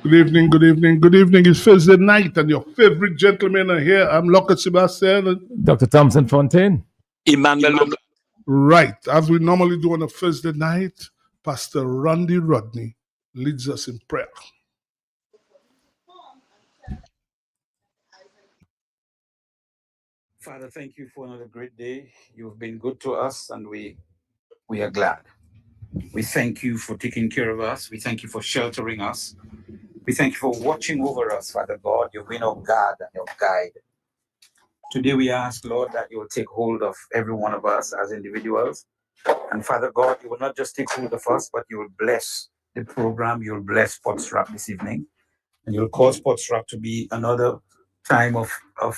Good evening, good evening, good evening. It's Thursday night and your favorite gentlemen are here. I'm Locke Sebastian. Dr. Thompson Fontaine. Emmanuel Mugla. Right, as we normally do on a Thursday night, Pastor Randy Rodney leads us in prayer. Father, thank you for another great day. You've been good to us and we are glad. We thank you for taking care of us. We thank you for sheltering us. We thank you for watching over us, Father God. You've been our God and your guide. Today we ask, Lord, that you will take hold of every one of us as individuals. And Father God, you will not just take hold of us, but you will bless the program. You will bless Potsrap this evening. And you'll cause Potsrap to be another time of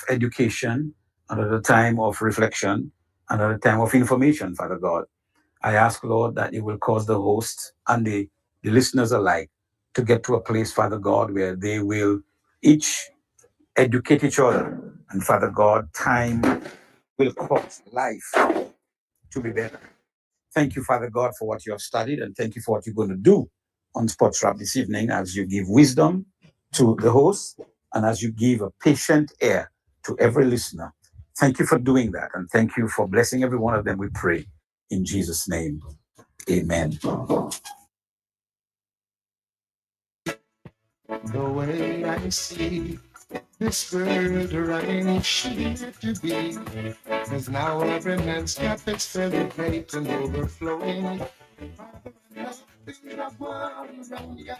education, another time of reflection, another time of information, Father God. I ask, Lord, that you will cause the host and the listeners alike to get to a place, Father God, where they will each educate each other. And Father God, time will cause life to be better. Thank you, Father God, for what you have studied, and thank you for what you're going to do on Potsrap this evening as you give wisdom to the host and as you give a patient ear to every listener. Thank you for doing that, and thank you for blessing every one of them, we pray. In Jesus' name, amen. The way I see this world running should to be, cause now every man's cup is filling, great and overflowing. Nothing I want around ya,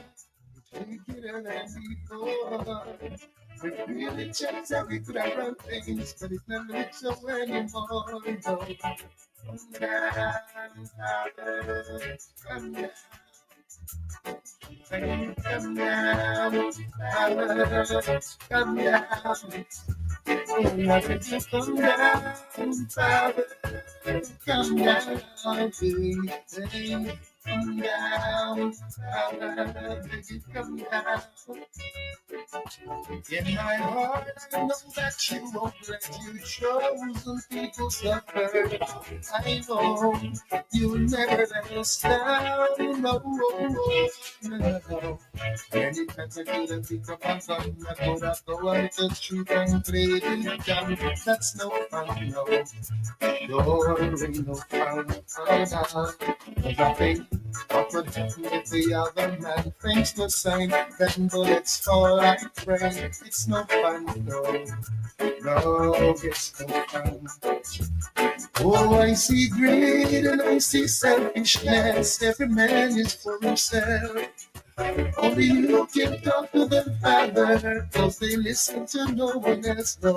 take it and before. We really checked that we could have run things, but it never looks so anymore. No. Come down, Father, come down. Come down, Father, come down. Nothing to come down, Father, come down, baby. Come down, Father, baby, come down. In my heart, I know that you won't let your chosen people suffer. I know you'll never let us down. No, no, no. Many times I could have picked up a gun, I could have go out the street and played it down. That's no fun, no. Sure ain't no fun, cause I think what would happen if the other man thinks the same? Then bullets fall like rain. It's no fun, no. No, it's no fun. Oh, I see greed and I see selfishness. Every man is for himself. Only you can talk to the Father, cause they listen to no one else. No.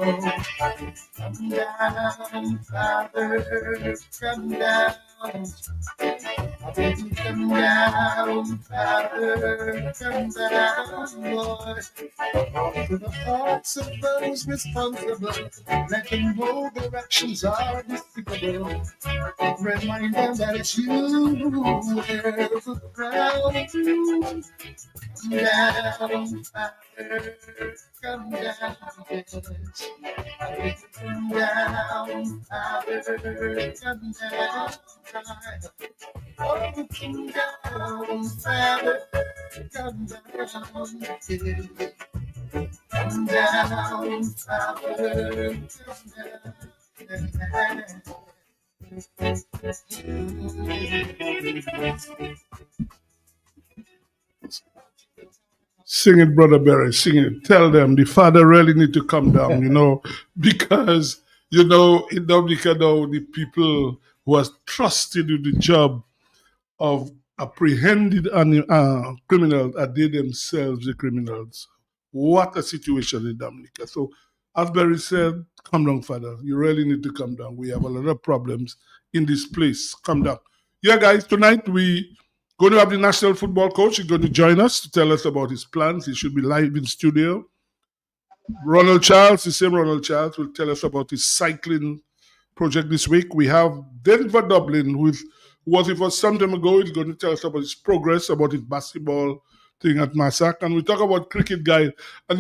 Come down, Father, come down. Baby, come down, Father, come down, Lord. To the hearts of those responsible, let them know their actions are despicable. Remind them that it's you who wears the crown. Come down, Father, come down, yes. Come down, Father, come down, oh, come down, Father, come down, yes. Come down, Father, come down. Sing it, Brother Barry, sing it. Tell them the Father really need to come down, because, in Dominica now, the people who are trusted with the job of apprehended criminals are they themselves the criminals. What a situation in Dominica. So, as Barry said, come down, Father. You really need to come down. We have a lot of problems in this place. Come down. Yeah, guys, tonight we going to have the national football coach. He's going to join us to tell us about his plans. He should be live in studio. Ronald Charles, the same Ronald Charles, will tell us about his cycling project this week. We have Denver Dublin, who was here for some time ago. He's going to tell us about his progress, about his basketball thing at Massac. And we talk about cricket, guys. And,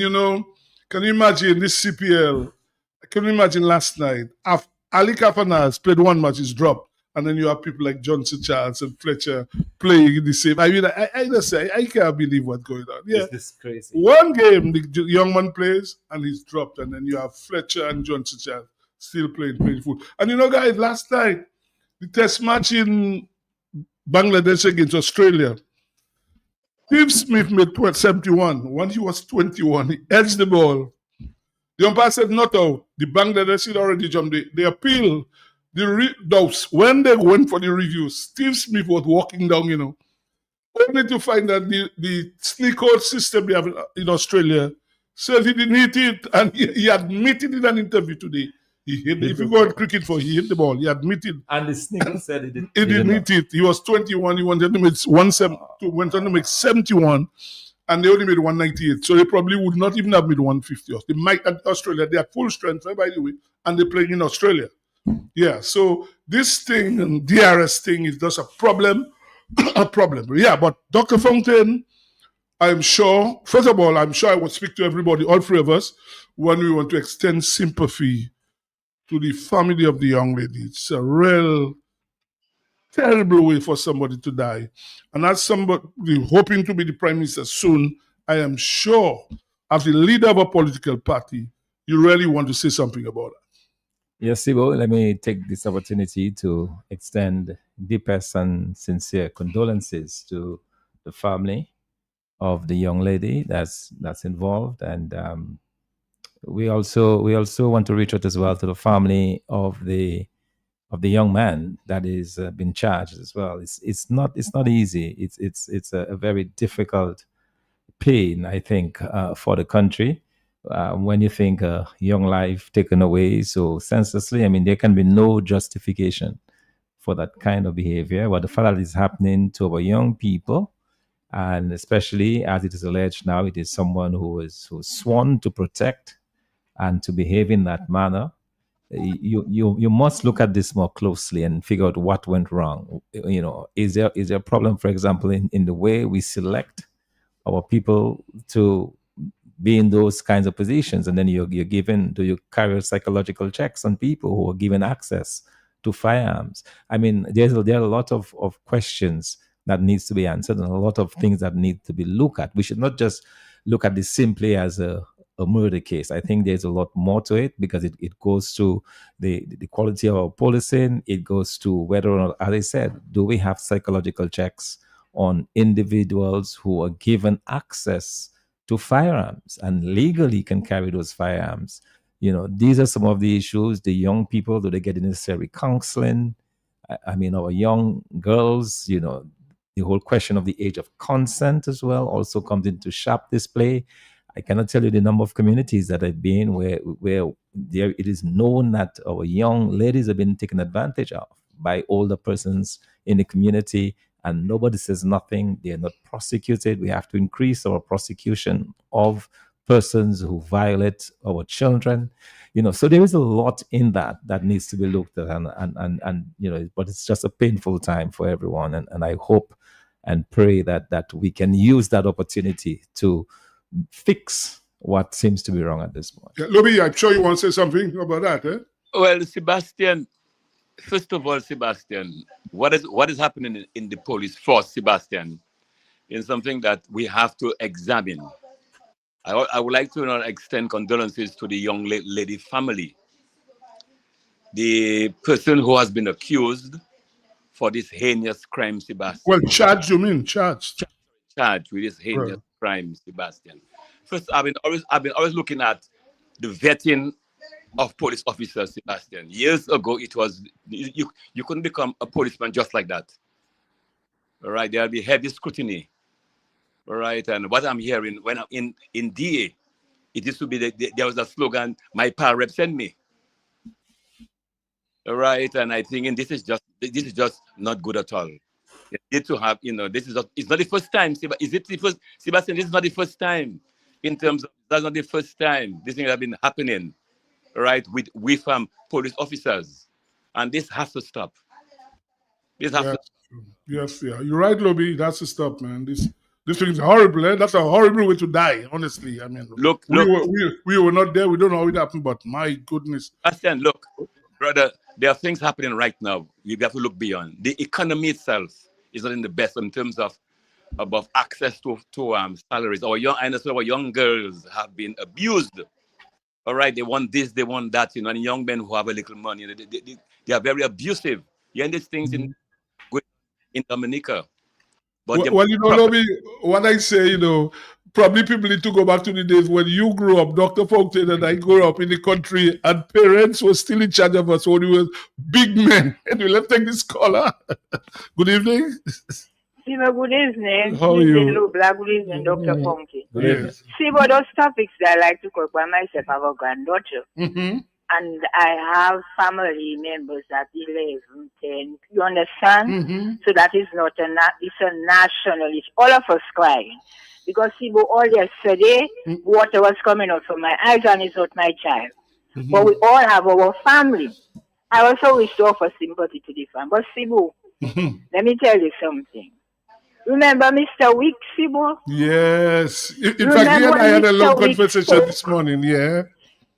can you imagine this CPL? Can you imagine last night? Ali Kafanaz played one match, he's dropped. and then you have people like Johnson Charles and Fletcher playing the same. I mean, I just say I can't believe what's going on. Yeah, This is crazy. one game the young man plays and he's dropped, and then you have Fletcher and Johnson Charles still playing football. And you know, guys, last night the test match in Bangladesh against Australia, Steve Smith made 71. When he was 21, he edged the ball. The umpire said not out. The Bangladesh had already jumped. They appealed. When they went for the review, Steve Smith was walking down, only to find that the sneak out system they have in Australia said he didn't hit it, and he admitted in an interview today. He hit. If you go on cricket for, he hit the ball. He admitted. And the sneaker said he didn't. He didn't hit it. He was 21. He wanted to make 71, and they only made 198. So they probably would not even have made 150. They might at Australia. They are full strength, by the way, and they're playing in Australia. Yeah. So this thing and DRS thing is just a problem. A problem. Yeah. But Dr. Fontaine, I'm sure. First of all, I'm sure I will speak to everybody, all three of us, when we want to extend sympathy to the family of the young lady. It's a real terrible way for somebody to die. And as somebody hoping to be the prime minister soon, I am sure, as the leader of a political party, you really want to say something about it. Yes, Sibo, let me take this opportunity to extend deepest and sincere condolences to the family of the young lady that's involved, and we also want to reach out as well to the family of the young man that is been charged as well. It's not easy. It's a very difficult pain, I think, for the country. When you think a young life taken away so senselessly, I mean, there can be no justification for that kind of behavior. What the fact that is happening to our young people, and especially as it is alleged now, it is someone who is sworn to protect and to behave in that manner. You must look at this more closely and figure out what went wrong. Is there a problem, for example, in the way we select our people to be in those kinds of positions, and then do you carry psychological checks on people who are given access to firearms? I mean, there are a lot of questions that needs to be answered, and a lot of things that need to be looked at. We should not just look at this simply as a murder case. I think there's a lot more to it, because it goes to the quality of our policing. It goes to whether or not, as I said, do we have psychological checks on individuals who are given access to firearms and legally can carry those firearms. These are some of the issues. The young people, do they get the necessary counseling? I mean, our young girls, the whole question of the age of consent as well also comes into sharp display. I cannot tell you the number of communities that I've been where there it is known that our young ladies have been taken advantage of by older persons in the community, and nobody says nothing. They are not prosecuted. We have to increase our prosecution of persons who violate our children. So there is a lot in that needs to be looked at, and but it's just a painful time for everyone. And I hope and pray that we can use that opportunity to fix what seems to be wrong at this point. Yeah, Lobby, I'm sure you want to say something about that, eh? Well, Sebastian, first of all, Sebastian, what is happening in the police force, Sebastian, is something that we have to examine. I would like to extend condolences to the young lady family. The person who has been accused for this heinous crime, Sebastian. Well, charged, you mean charged? Charged with this heinous crime, Sebastian. First, I've been always looking at the vetting of police officers, Sebastian. Years ago, it was you couldn't become a policeman just like that. All right, there'll be heavy scrutiny. All right, and what I'm hearing when I'm in DA, it used to be there was a slogan, "My pal represent me." All right, and I think this is just not good at all. You need to have, it's not the first time. Is it the first, Sebastian? This is not the first time. In terms of, that's not the first time. This thing has been happening, right, with police officers, and this has to stop. This has to stop. Yes, yeah. You're right, Lobby. That's to stop, man. This thing is horrible. Eh? That's a horrible way to die, honestly. I mean, look. We were not there. We don't know how it happened, but my goodness. Sebastian, look, brother, there are things happening right now. You have to look beyond. The economy itself is not in the best in terms of above access to salaries. I understand our young girls have been abused. All right, they want this, they want that, and young men who have a little money, they are very abusive. You and these things in Dominica. But Well, Lobby, what I say, probably people need to go back to the days when you grew up, Dr. Fountain and I grew up in the country, and parents were still in charge of us when we were big men. Anyway, let's take this caller. Good evening. Good evening. How are you? Good evening, Dr. Funky. Good evening. See, what those topics that I like to cook by myself, I have a granddaughter. And I have family members at 11, 10. You understand? So that is not it's a national issue. All of us crying. Because see, all yesterday, water was coming out from my eyes and it's not my child. But we all have our family. I also wish to offer sympathy to the family. But Sibu, let me tell you something. Remember Mr. Wick, Sibu? Yes. In fact, he and I had a long conversation this morning, yeah.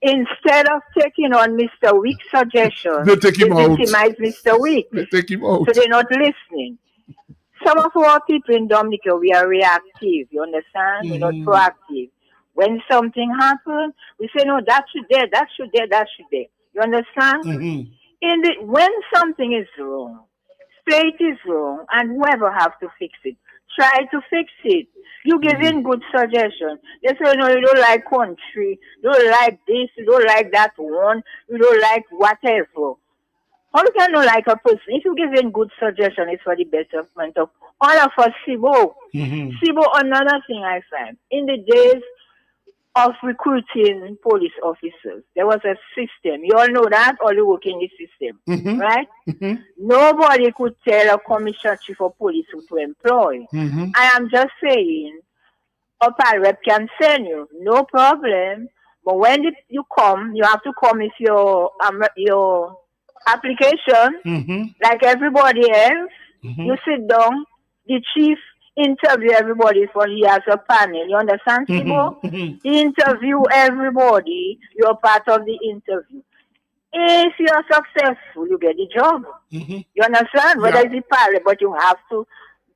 Instead of taking on Mr. Wick's suggestion, they take him out. Victimize Mr. Wick. They take him out. So they're not listening. Some of our people in Dominica, we are reactive, you understand? We're not proactive. When something happens, we say, no, that should there, that should there, that should there. You understand? When something is wrong, say it is wrong, and whoever has to fix it, try to fix it. You give in good suggestions. They say, no, you don't like country, you don't like this, you don't like that one, you don't like whatever. How you can not like a person? If you give in good suggestion, it's for the betterment of all of us, Sibo. Sibo, another thing I find, in the days of recruiting police officers, there was a system. You all know that, or you work in the system, right? Nobody could tell a commissioner chief of police who to employ. I am just saying, a rep can send you, no problem. But when you come, you have to come with your application, like everybody else. You sit down, the chief interview everybody for he has a panel. You understand, Sibo? He interview everybody. You're part of the interview. If you're successful, you get the job. You understand? Whether it's a pilot, but you have to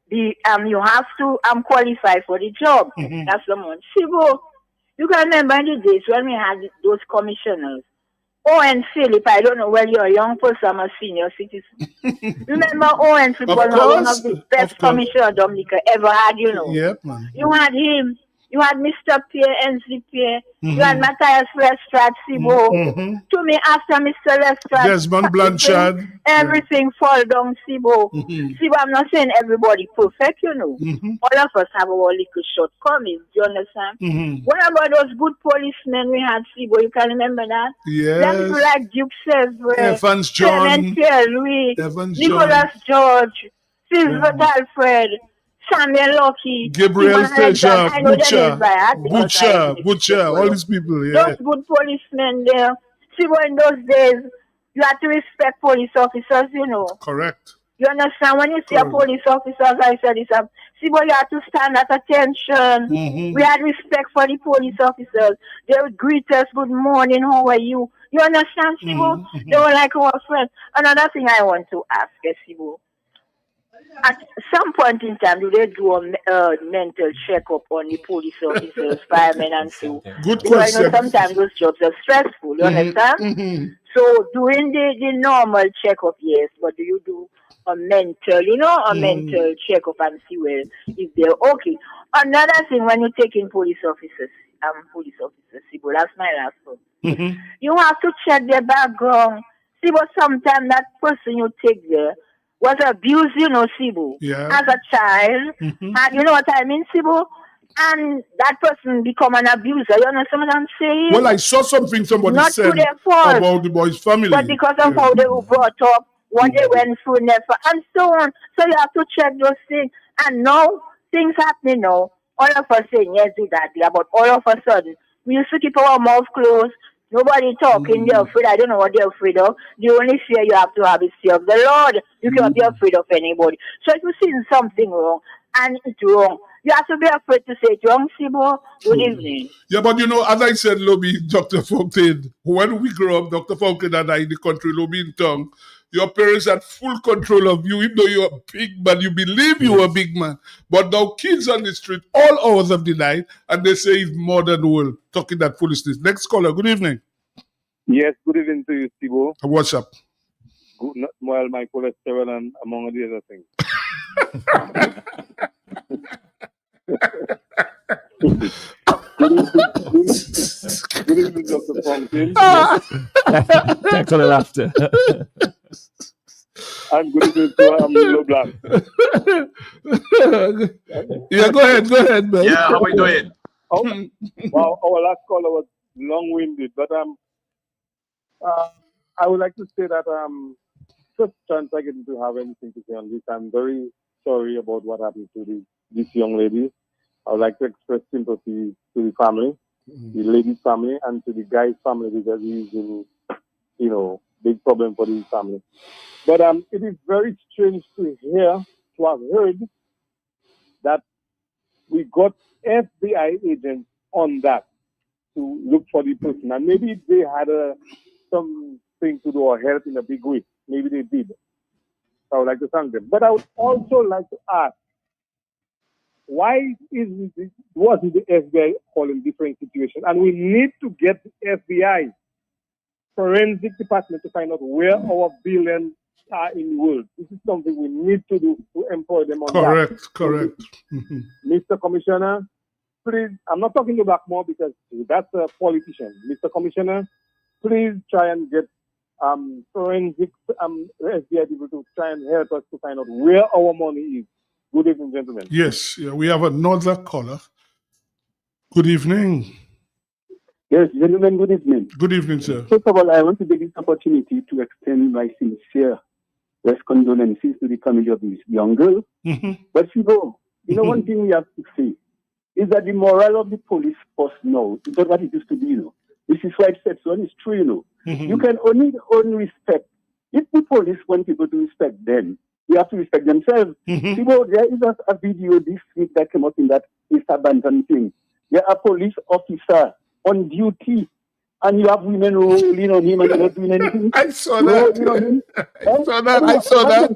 be qualify for the job. That's the one. Sibo, you can remember in the days when we had those commissioners. Owen Philip, I don't know whether you're a young person or a senior citizen. Remember Owen Philip was one of the best commissioners Dominica ever had, you know. Yep, man. You had him. You had Mr. Pierre, NC Pierre. You had Matthias Lestrade, Sibo. To me, after Mr. Lestrade, Desmond Blanchard. Everything fall down, Sibo. Sibo, I'm not saying everybody perfect, you know. All of us have our little shortcomings, do you understand? What about those good policemen we had, Sibo? You can remember that? Yes. Them people like Duke Sevre, Evans John, Clement Pierre-Louis, Evans Nicholas George, Sylvester Alfred, Samuel Lucky, Gabriel Teja, Butcher, all these people, yeah. Those good policemen there. See, in those days, you had to respect police officers, you know. Correct. You understand? When you see a police officer, as I said, you had to stand at attention. We had respect for the police officers. They would greet us, good morning, how are you? You understand, Sibo? They were like our friends. Another thing I want to ask, Sibo. At some point in time, do they do a mental checkup on the police officers, firemen, and so? Good question. Because I know sometimes those jobs are stressful, you understand? So, doing the normal checkup, yes, but do you do a mental, mental checkup and see where if they're okay? Another thing, when you take in police officers, Sibo, that's my last one. You have to check their background. Sibo, sometimes that person you take there was abused, Sibo, as a child. And you know what I mean, Sibo? And that person become an abuser. You understand what I'm saying? Well, I saw something somebody Not said to their fault, about the boy's family. but because of how they were brought up, what they went through, and so on. So you have to check those things. And now, things happening now. All of us saying, yes, do that. But all of a sudden, we used to keep our mouth closed. Nobody talking, they're afraid. I don't know what they're afraid of. The only fear you have to have is fear of the Lord. You cannot be afraid of anybody. So if you see something wrong, and it's wrong. You have to be afraid to say it's wrong, Sibo. Good evening. Yeah, but as I said, Lobby, Dr. Fontaine, when we grow up, Dr. Fontaine and I in the country, Lobby in town, your parents had full control of you, even though you're a big man, you believe you were a big man. But now kids on the street, all hours of the night, and they say it's modern world, talking that foolishness. Next caller, good evening. Yes, good evening to you, Sibo. What's up? Good, well, my cholesterol and among the other things. Good evening, Dr. Fontaine. Thanks for the laughter. And good evening to Low Black. Yeah, go ahead, man. Yeah, how are you doing? Wow, our last caller was long-winded, but I would like to say that first chance I get to have anything to say on this, I'm very sorry about what happened to this young lady. I would like to express sympathy to the family, the lady's family, and to the guy's family, because he's in, big problem for his family. But it is very strange to have heard that we got FBI agents on that to look for the person. And maybe they had something to do or help in a big way. Maybe they did. So I would like to thank them. But I would also like to ask, why wasn't the FBI calling different situations? And we need to get the FBI forensic department to find out where our billions are in the world. This is something we need to do to employ them on that. Correct. Mr. Commissioner, please, I'm not talking to Blackmore because that's a politician. Mr. Commissioner, please try and get forensic FBI people to try and help us to find out where our money is. Good evening, gentlemen. Yes, we have another caller. Good evening. Yes, gentlemen, good evening. Good evening, sir. First of all, I want to take this opportunity to extend my sincere condolences to the family of this young girl. But one thing we have to say is that the morale of the police force now is not what it used to be, This is why it said so, and it's true, You can only earn respect. If the police want people to respect them, they have to respect themselves. There is a video this week that came up in that Mr. Banton thing. There are police officer on duty, and you have women rolling on him and they're not doing anything. I saw that. I saw that.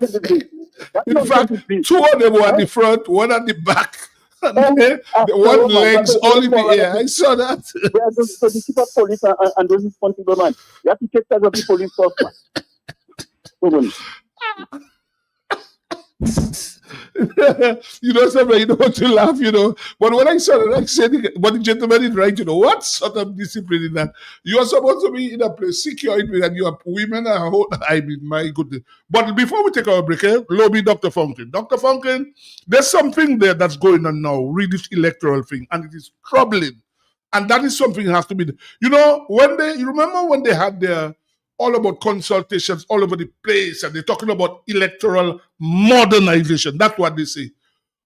In fact, two of them were at the front, one at the back. And the one legs all in the air. I saw that. So the chief of police and those responsible man, you have to take charge of the police force, man. Somebody, you don't want to laugh, But when I saw that, I said, but the gentleman is right, what sort of discipline is that? You are supposed to be in a place secure, and you have women my goodness. But before we take our break, Lobby, Dr. Fontaine. Dr. Fontaine, there's something there that's going on now, read this electoral thing, and it is troubling. And that is something that has to be, you remember when they had their all about consultations all over the place, and they're talking about electoral modernization. That's what they say.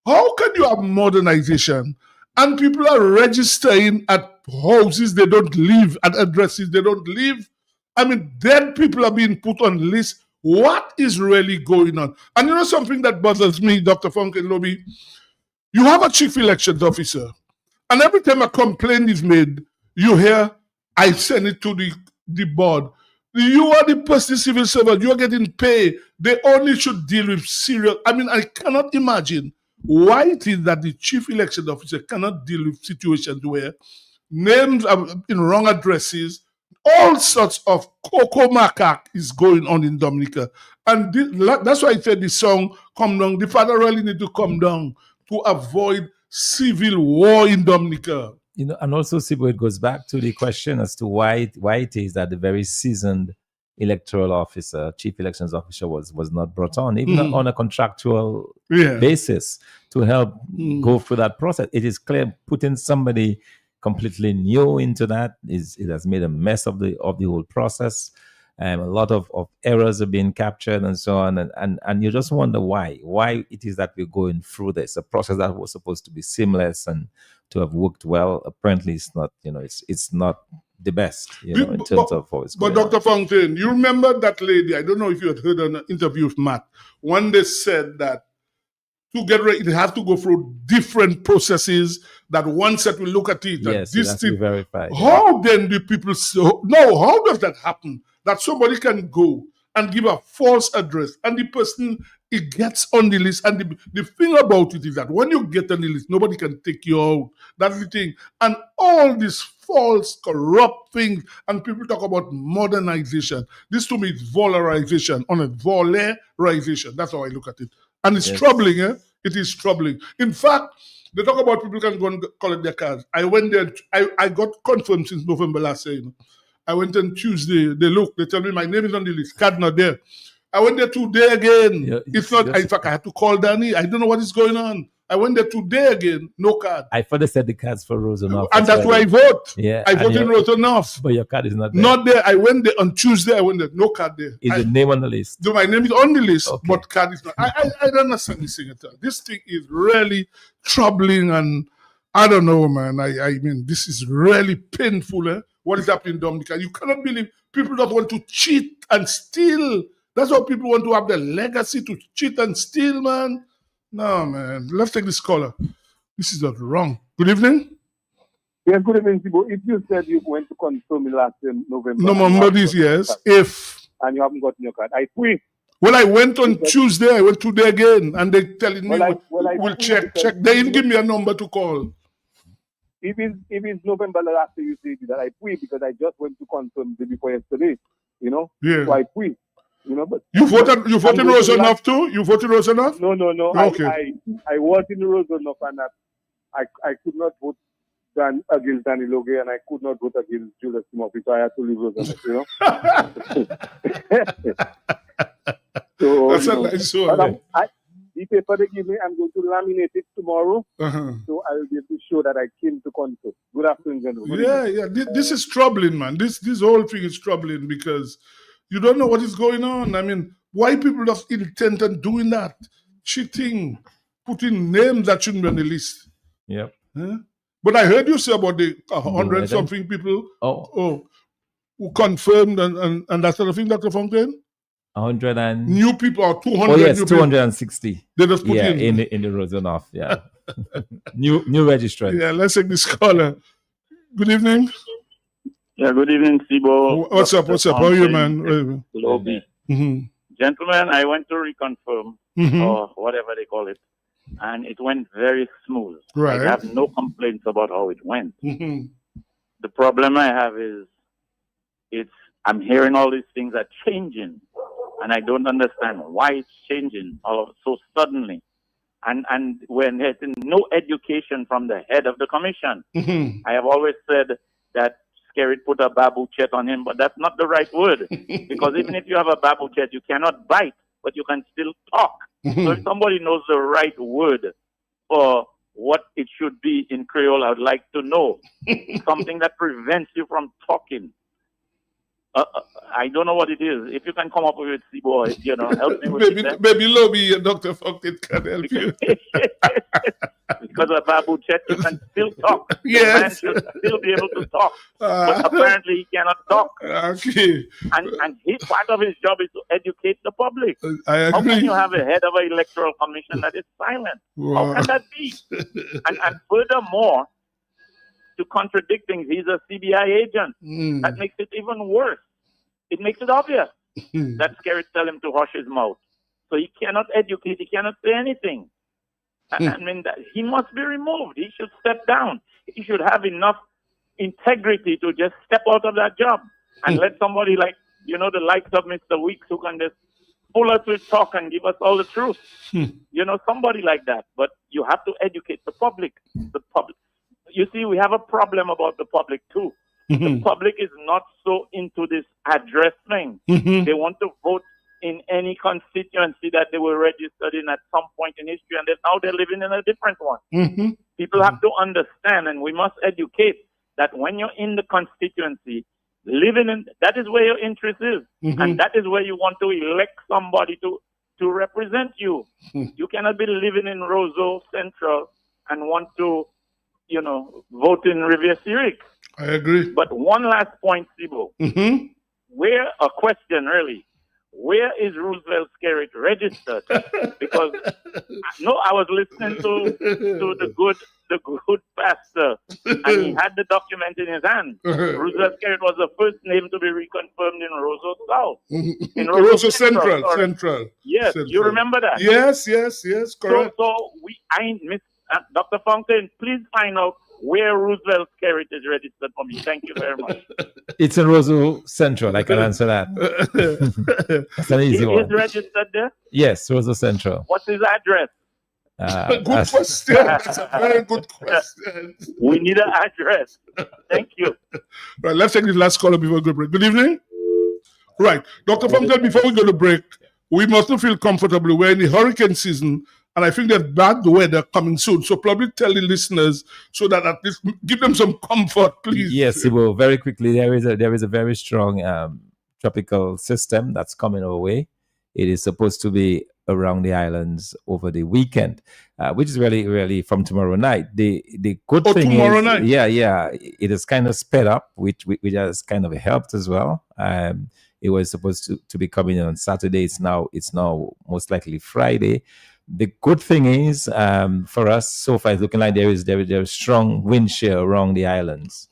How can you have modernization and people are registering at houses they don't live, at addresses they don't live? Dead people are being put on lists. What is really going on? And something that bothers me, Dr. Fontaine, Lobby, you have a chief elections officer, and every time a complaint is made, you hear, I send it to the board. You are the person, civil servant, you are getting paid. They only should deal with serious. I cannot imagine why it is that the chief election officer cannot deal with situations where names are in wrong addresses, all sorts of cocoa macaque is going on in Dominica. And that's why I said the song, Come Down. The father really need to come down to avoid civil war in Dominica. And also, Sibo, it goes back to the question as to why it is that the very seasoned electoral officer, chief elections officer, was not brought on, even on a contractual basis, to help go through that process. It is clear putting somebody completely new into that it has made a mess of the whole process. A lot of errors are being captured and so on, and you just wonder why it is that we're going through this, a process that was supposed to be seamless and to have worked well. Apparently, it's not. It's not the best. In terms of how it's going. But Dr. Fontaine, you remember that lady? I don't know if you had heard an interview with Matt when they said that to get ready, they have to go through different processes that one set will look at it. Yes, and it has to be verified. How then do people say, no, how does that happen? That somebody can go and give a false address and the person, it gets on the list. And the thing about it is that when you get on the list, nobody can take you out. That's the thing. And all these false, corrupt things, and people talk about modernization. This to me is valorization, valorization. That's how I look at it. And it's troubling, eh? It is troubling. In fact, they talk about people can go and collect their cards. I went there, I got confirmed since November last year. I went on Tuesday, they tell me my name is on the list, card not there. I went there today again. Yeah, it's not, in fact, I had to call Danny. I don't know what is going on. I went there today again, no card. I thought they said the cards for Rosenhoff. And that's why I vote. Yeah, I voted in Rosenhoff. But your card is not there. Not there. I went there on Tuesday, I went there, no card there. Is the name on the list? My name is on the list, but card is not. I don't understand this thing at all. This thing is really troubling, and I don't know, man. I mean, this is really painful, eh? What is happening in Dominica? You cannot believe people don't want to cheat and steal. That's how people want to have their legacy, to cheat and steal, man. No, man. Let's take this caller. This is not wrong. Good evening. Yeah, good evening, Sibo. If you said you went to confirm me last November. November this yes. If. And you haven't gotten your card. I quit. Well, I went on Tuesday. I went today again. And they're telling me, we'll check. They didn't give me a number to call. If it's November last year, you say that I quit because I just went to confirm the day before yesterday. You know? Yeah. So I quit. You know, but you voted Rosenhoff too? You voted Rosenhoff? No. Okay. I was in Rosenhoff, and I could not vote against Danny Logue, and I could not vote against Julius Timothy, so I had to leave Rosenhoff, you know? That's a nice one. The paper they give me, I'm going to laminate it tomorrow, so I'll be able to show that I came to consult. Good afternoon, gentlemen. Yeah. This is troubling, man. This whole thing is troubling because you don't know what is going on. I mean, why people just intent on doing that? Cheating, putting names that shouldn't be on the list. Yep. Huh? But I heard you say about the 100-something people who confirmed and that sort of thing, Dr. Fontaine? 100 and... New people, or 200 Oh, yes, new 260. People. They just put in the Rosenhoff, yeah. new registrant. Yeah, let's take this caller. Good evening. Yeah, good evening, Sibo. What's up? How are you, man? Lobby. Gentlemen, I went to reconfirm, or whatever they call it, and it went very smooth. Right. I have no complaints about how it went. The problem I have is, I'm hearing all these things are changing, and I don't understand why it's changing so suddenly. And we're getting no education from the head of the commission. I have always said that Skerrit put a babu chet on him, but that's not the right word. Because even if you have a babu chet, you cannot bite, but you can still talk. So if somebody knows the right word for what it should be in Creole, I would like to know. Something that prevents you from talking. I don't know what it is. If you can come up with it, Sibo, help me with it. Maybe Lobby and Dr. Fontaine can help you. Because of Babu Chet, you can still talk. Yes. The man should still be able to talk. But apparently he cannot talk. Okay. And part of his job is to educate the public. I agree. How can you have a head of an electoral commission that is silent? Wow. How can that be? And furthermore, to contradict things, he's a CBI agent. That makes it even worse. It makes it obvious that Skerrit tell him to hush his mouth. So he cannot educate, he cannot say anything. I mean, he must be removed. He should step down. He should have enough integrity to just step out of that job and let somebody like, the likes of Mr. Weeks, who can just pull us with talk and give us all the truth. Somebody like that. But you have to educate the public. You see, we have a problem about the public too. The public is not so into this address thing. They want to vote in any constituency that they were registered in at some point in history, and now they're living in a different one. People have to understand, and we must educate that when you're in the constituency, living in, that is where your interest is, and that is where you want to elect somebody to represent you. You cannot be living in Roseau Central and want to vote in Rivière-Syriac. I agree. But one last point, Sibo. A question really. where is Roosevelt Skerrit registered? Because I was listening to the good pastor, and he had the document in his hand. Roosevelt Skerrit was the first name to be reconfirmed in Roseau South. In Roseau Central. Yes, Central. you remember that? Yes, correct. So I miss Dr. Fountain, please find out where Roosevelt Skerrit is registered for me. Thank you very much. It's in Roseau Central. I can answer that. That's an easy one. Is registered there? Yes, Roseau Central. What's his address? Good question. That's a very good question. We need an address. Thank you. Right, let's take this last caller before we go to break. Good evening. Right, Dr. Fountain, before we go to break, we must feel comfortable. We're in the hurricane season, and I think there's bad weather coming soon. So probably tell the listeners so that at least give them some comfort, please. Yes, well, very quickly, there is a very strong tropical system that's coming our way. It is supposed to be around the islands over the weekend, which is really from tomorrow night. The good thing tomorrow is, night. Yeah, it is kind of sped up, which has kind of helped as well. It was supposed to be coming in on Saturday. It's now most likely Friday. The good thing is, for us, so far it's looking like there is strong wind shear around the islands,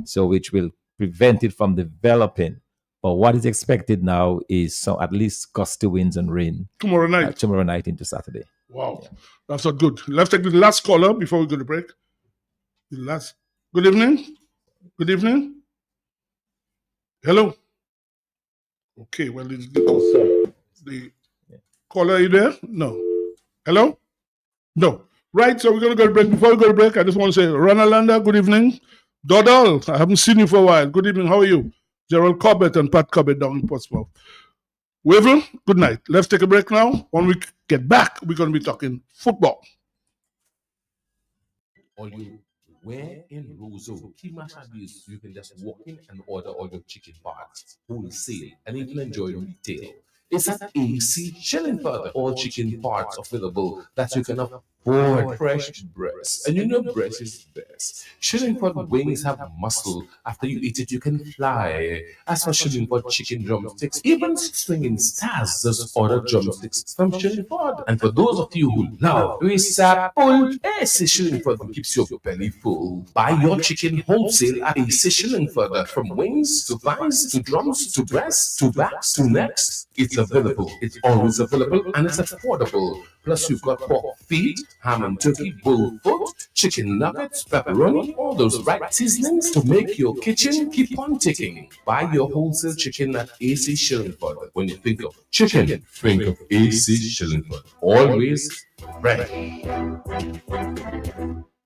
so which will prevent it from developing. But what is expected now is at least gusty winds and rain tomorrow night into Saturday. Wow, that's not good. Let's take the last caller before we go to break. Good evening. Good evening. Hello. Okay, well, the caller, are you there? No. Hello? No. Right, so we're going to go to break. Before we go to break, I just want to say, Ronalanda, good evening. Dodal, I haven't seen you for a while. Good evening, how are you? Gerald Corbett and Pat Corbett down in Portsmouth. Waverl, good night. Let's take a break now. When we get back, we're going to be talking football. Where in Roseau, Kimahabis, you can just walk in and order all your chicken parts, wholesale, and even enjoy retail. It's at AC Shillingford. All chicken parts available that you can afford. Fresh breast. And you know breast is best. Shillingford wings have muscle. After you eat it, you can fly. As for Shillingford chicken drumsticks, even swinging stars just order drumsticks from Shillingford. And for those of you who love Risapul, AC Shillingford keeps your belly full. Buy your chicken wholesale at AC Shillingford. From wings to thighs to drums to breasts to backs to necks. It's available. It's always available and it's affordable. Plus, you've got pork feet, ham and turkey, bull foot, chicken nuggets, pepperoni, all those right seasonings to make your kitchen keep on ticking. Buy your wholesale chicken at AC Shillingford. When you think of chicken, think of AC Shillingford. Always ready.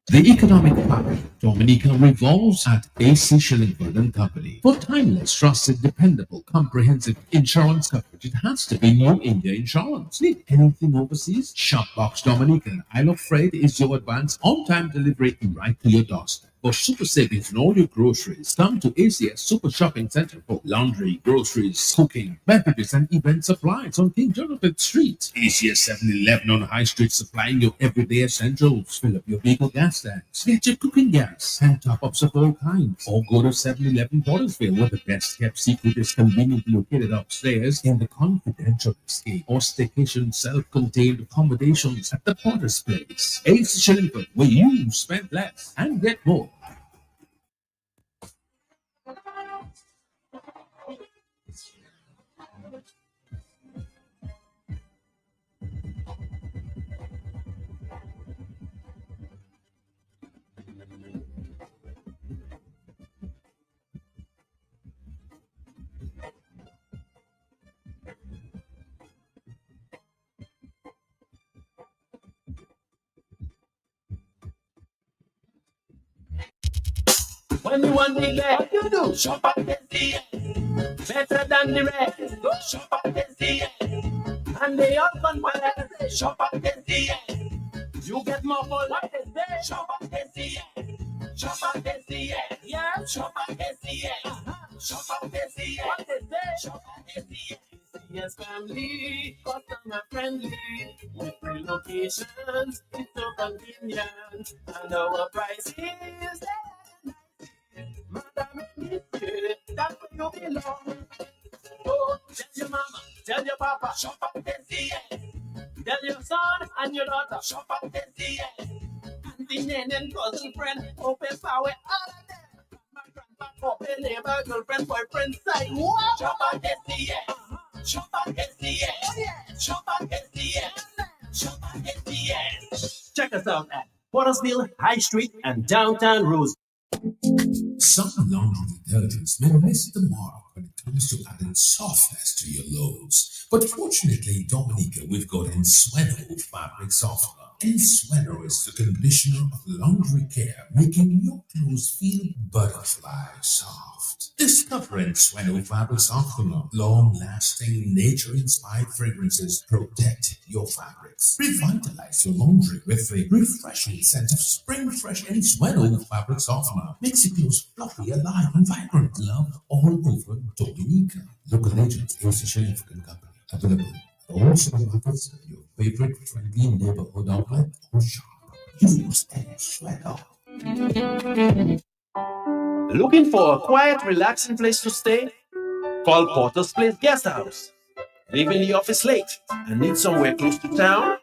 The economic power Dominica revolves at AC Shillingford and Company. For timeless, trusted, dependable, comprehensive insurance coverage, it has to be New India Insurance. Need anything overseas? Shopbox Dominica Isle of Freight is your advance on-time delivery right to your doorstep. For super savings on all your groceries, come to ACS Super Shopping Center for laundry, groceries, cooking, beverages, and event supplies on King Jonathan Street. ACS 7-Eleven on High Street, supplying your everyday essentials. Fill up your vehicle gas tanks, get your cooking gas, and top-ups of all kinds. Or go to 7-Eleven Portersville, where the best-kept secret is conveniently located upstairs in the confidential escape or staycation self-contained accommodations at the Porter's Place. AC Shillingford, where you spend less and get more. When you want the leg, you do shop at SDA. Better than the rest, go shop at SDA. And the husband wife say shop at SDA. You get more for what is there? Shop at SDA. Shop at SDA. Yeah, shop at SDA. Shop at SDA. What is there? Shop at SDA. Yes, family, customer friendly, with free locations, it's so convenient, and our price is Madam, that's where you belong. Oh, tell your mama, Tell your papa, shop at SDN. Tell your son and your daughter, shop at SDN. Auntie, nene, and cousin, friend, open power, all of them. My grandma, open neighbor, girlfriend, boyfriend, side. What? Shop at SDN. Shop at SDN. Shop at SDN. Shop at SDN. Check us out at Pottersville, High Street, and downtown Rose. Some laundry detergents may miss the mark when it comes to adding softness to your loads. But fortunately, Dominica, we've got Ensueno fabric softener. Ensueno is the conditioner of laundry care, making your clothes feel butterfly soft. Discover Ensueno fabric softener. Long-lasting, nature-inspired fragrances protect your fabrics. Revitalize your laundry with the refreshing scent of spring fresh Ensueno fabric softener. Makes your clothes fluffy, alive, and vibrant. Love all over Dominica. Local agents, AC Shelley Company. Available at all supermarkets, your favorite friendly neighborhood outlet or shop. Use Ensueno. Looking for a quiet, relaxing place to stay? Call Porter's Place Guest House. Leaving the office late and need somewhere close to town?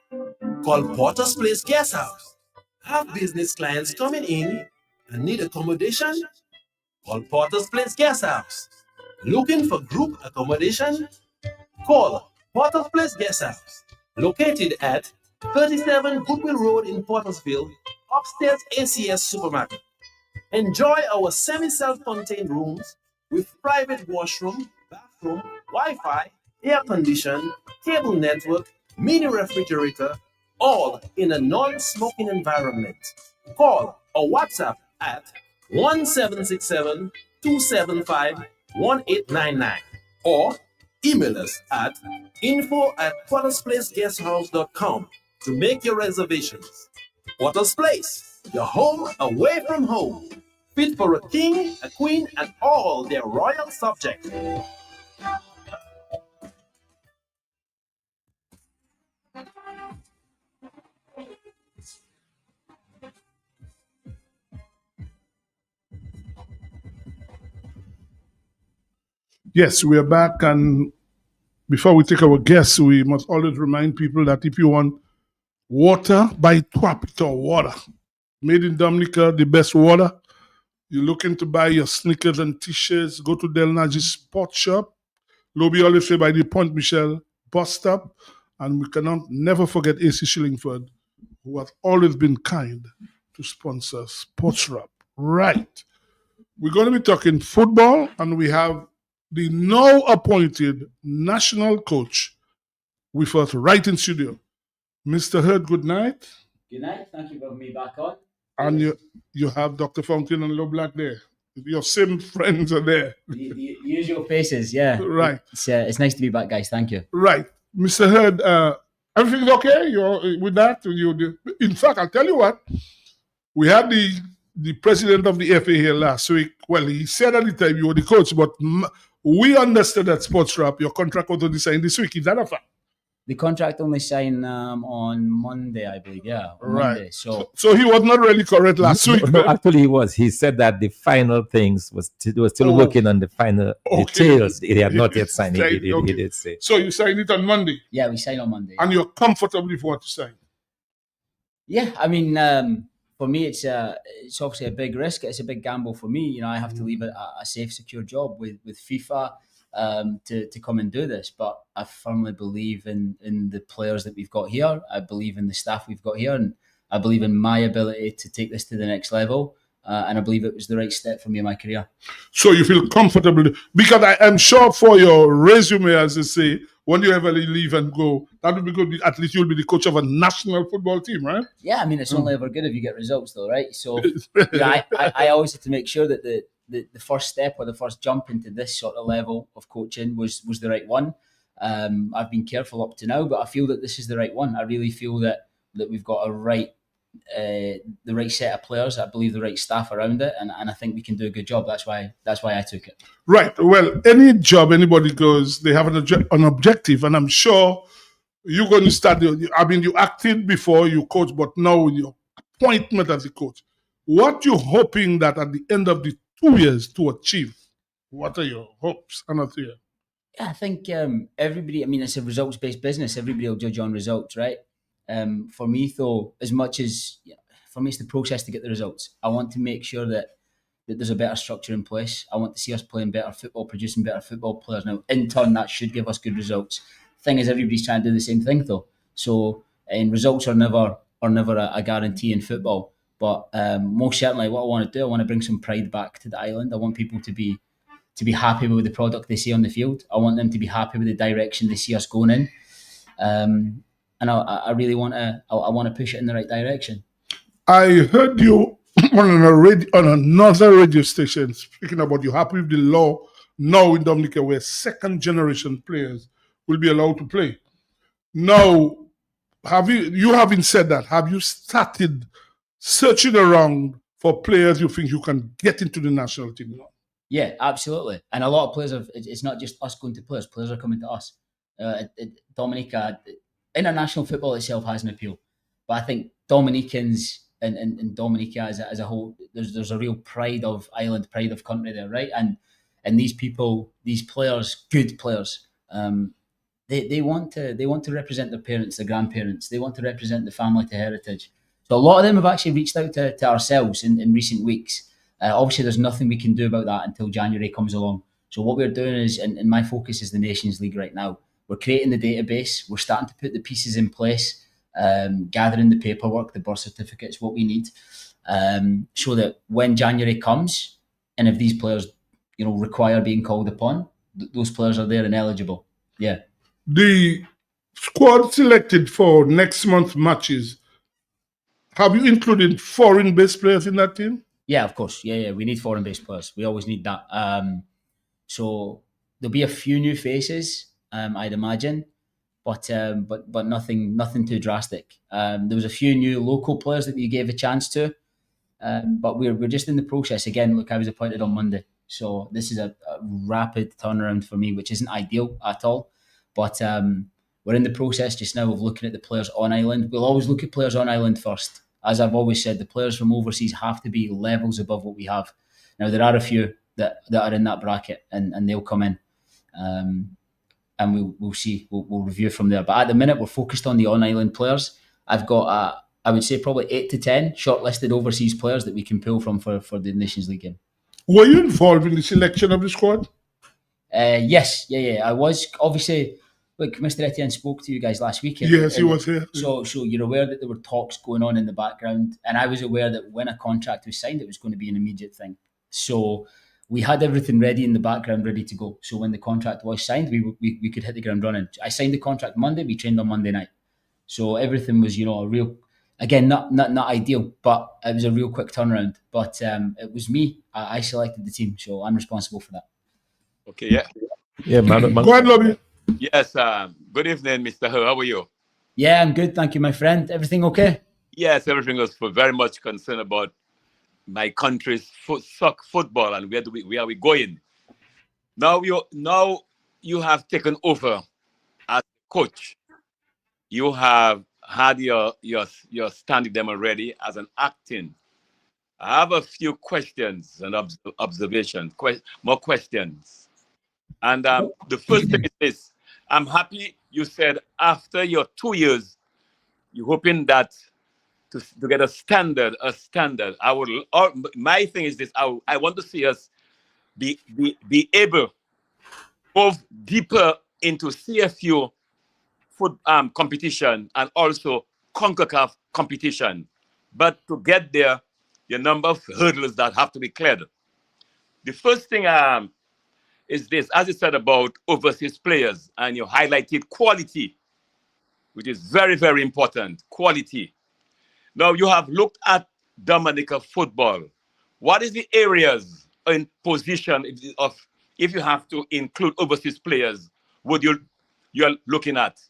Call Porter's Place Guest House. Have business clients coming in and need accommodation? Call Porter's Place Guest House. Looking for group accommodation? Call Porter's Place Guest House. Located at 37 Goodwill Road in Portersville, upstairs ACS Supermarket. Enjoy our semi-self-contained rooms with private washroom, bathroom, Wi-Fi, air condition, cable network, mini refrigerator, all in a non-smoking environment. Call or WhatsApp at 1767-275-1899 or email us at info@pottersplaceguesthouse.com to make your reservations. Potter's Place, your home away from home. Fit for a king, a queen, and all their royal subjects. Yes, we are back, and before we take our guests, we must always remind people that if you want water, buy Twapito water. Made in Dominica, the best water. You're looking to buy your sneakers and t-shirts, go to Del Naji Sports Shop. Lobby always say by the Point Michel bus stop. And we cannot never forget AC Shillingford, who has always been kind to sponsor Sports Wrap. Right. We're going to be talking football, and we have the now appointed national coach with us right in studio. Mr. Hurd, good night. Good night. Thank you for having me back on. And you have Dr. Fountain and LeBlanc there. Your same friends are there. The usual faces, yeah. Right. It's nice to be back, guys. Thank you. Right. Mr. Hurd, everything's okay? You're with that? In fact, I'll tell you what. We had the president of the FA here last week. Well, he said at the time you were the coach, but we understood that Sports Wrap, your contract was only signed this week. Is that a fact? The contract only signed on Monday, I believe. Yeah, right. Monday. So he was not really correct last week. No, actually, he was. He said that the final things they were still working on the final details. They had not yet signed it. He did say. So you signed it on Monday? Yeah, we signed on Monday. And you're comfortable with what you signed? Yeah, I mean, for me, it's obviously a big risk. It's a big gamble for me. You know, I have to leave a safe, secure job with FIFA. To come and do this, but I firmly believe in the players that we've got here. I believe in the staff we've got here, and I believe in my ability to take this to the next level. And I believe it was the right step for me in my career. So you feel comfortable, because I am sure for your resume, as they say, when you ever leave and go, that would be good. At least you'll be the coach of a national football team, right? Yeah, I mean, it's only ever good if you get results, though, right? So I always have to make sure that the first step or the first jump into this sort of level of coaching was the right one. I've been careful up to now, but I feel that this is the right one. I really feel that we've got the right set of players. I believe the right staff around it, and I think we can do a good job. That's why I took it. Right. Well, any job anybody goes, they have an objective, and I'm sure you're going to start. You acted before you coach, but now with your appointment as a coach, what you hoping that at the end of the 2 years to achieve? What are your hopes, Anathea? Yeah, I think everybody, I mean, it's a results-based business. Everybody will judge on results, right? For me, though, as much as, for me, it's the process to get the results. I want to make sure that there's a better structure in place. I want to see us playing better football, producing better football players. Now, in turn, that should give us good results. Thing is, everybody's trying to do the same thing, though. So, and results are never a guarantee in football. But most certainly, what I want to do, I want to bring some pride back to the island. I want people to be happy with the product they see on the field. I want them to be happy with the direction they see us going in. And I really want to push it in the right direction. I heard you on another radio station speaking about you happy with the law now in Dominica where second generation players will be allowed to play. Now, having said that, have you started searching around for players you think you can get into the national team now? Yeah, absolutely. And a lot of players it's not just us going to players. Players are coming to us. Dominica, international football itself has an appeal. But I think Dominicans and Dominica as a whole, there's a real pride of island, pride of country there, right? And these people, these players, good players, they want to represent their parents, their grandparents. They want to represent the family to heritage. So a lot of them have actually reached out to ourselves in recent weeks. Obviously, there's nothing we can do about that until January comes along. So what we're doing is, and my focus is the Nations League right now. We're creating the database. We're starting to put the pieces in place, gathering the paperwork, the birth certificates, what we need, so that when January comes, and if these players, require being called upon, those players are there and eligible. Yeah. The squad selected for next month's matches, have you included foreign-based players in that team? Yeah, of course. Yeah. We need foreign-based players. We always need that. So there'll be a few new faces, I'd imagine, but nothing too drastic. There was a few new local players that we gave a chance to, but we're just in the process. Again, look, I was appointed on Monday, so this is a rapid turnaround for me, which isn't ideal at all. But we're in the process just now of looking at the players on island. We'll always look at players on island first. As I've always said, the players from overseas have to be levels above what we have. Now, there are a few that are in that bracket, and they'll come in. And we'll see. We'll review from there. But at the minute, we're focused on the on-island players. I've got, I would say, probably 8 to 10 shortlisted overseas players that we can pull from for the Nations League game. Were you involved in the selection of the squad? Yes. Yeah. I was. Obviously, look, Mr. Etienne spoke to you guys last week. Yes, he was here. So you're aware that there were talks going on in the background, and I was aware that when a contract was signed, it was going to be an immediate thing. So we had everything ready in the background, ready to go. So when the contract was signed, we could hit the ground running. I signed the contract Monday. We trained on Monday night. So everything was, a real, again, not ideal, but it was a real quick turnaround. But it was me. I selected the team, so I'm responsible for that. Okay, yeah. Yeah, man. Go ahead, Lobby. Yes, good evening, Mr. Ho. How are you? Yeah, I'm good. Thank you, my friend. Everything okay? Yes, everything was very much concerned about my country's football and where are we going. Now you have taken over as coach. You have had your standing them already as an acting. I have a few questions and observations, more questions. And the first thing is this. I'm happy you said after your 2 years, you're hoping that to get a standard. My thing is this. I want to see us be able to move deeper into CFU competition and also CONCACAF competition. But to get there, the number of hurdles that have to be cleared. The first thing is this, as you said about overseas players, and you highlighted quality, which is very, very important, quality. Now, you have looked at Dominica football. What is the areas in position if you have to include overseas players, you're looking at?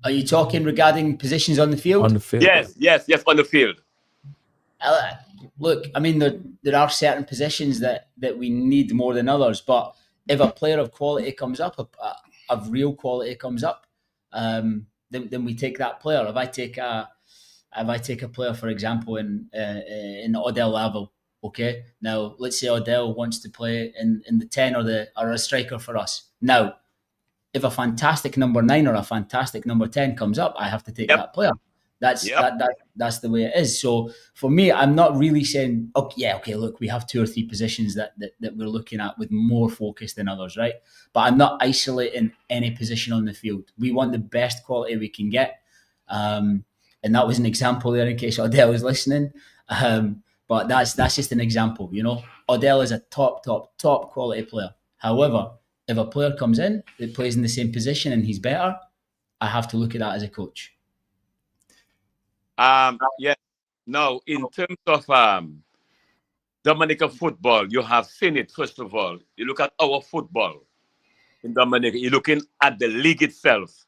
Are you talking regarding positions on the field? On the field. Yes, on the field. Look, I mean, there are certain positions that we need more than others, but if a player of quality comes up, of real quality comes up, then we take that player. If I take a player, for example, in Odell Lavelle Okay, now let's say Odell wants to play in the 10 or a striker for us. Now, if a fantastic number 9 or a fantastic number 10 comes up, I have to take that player. That's the way it is. So for me, I'm not really saying, okay, look, we have 2 or 3 positions that we're looking at with more focus than others, right? But I'm not isolating any position on the field. We want the best quality we can get. And that was an example there in case Odell was listening. But that's just an example, you know. Odell is a top quality player. However, if a player comes in that plays in the same position and he's better, I have to look at that as a coach. Yeah. Now, in terms of Dominica football, you have seen it, first of all. You look at our football in Dominica, you're looking at the league itself.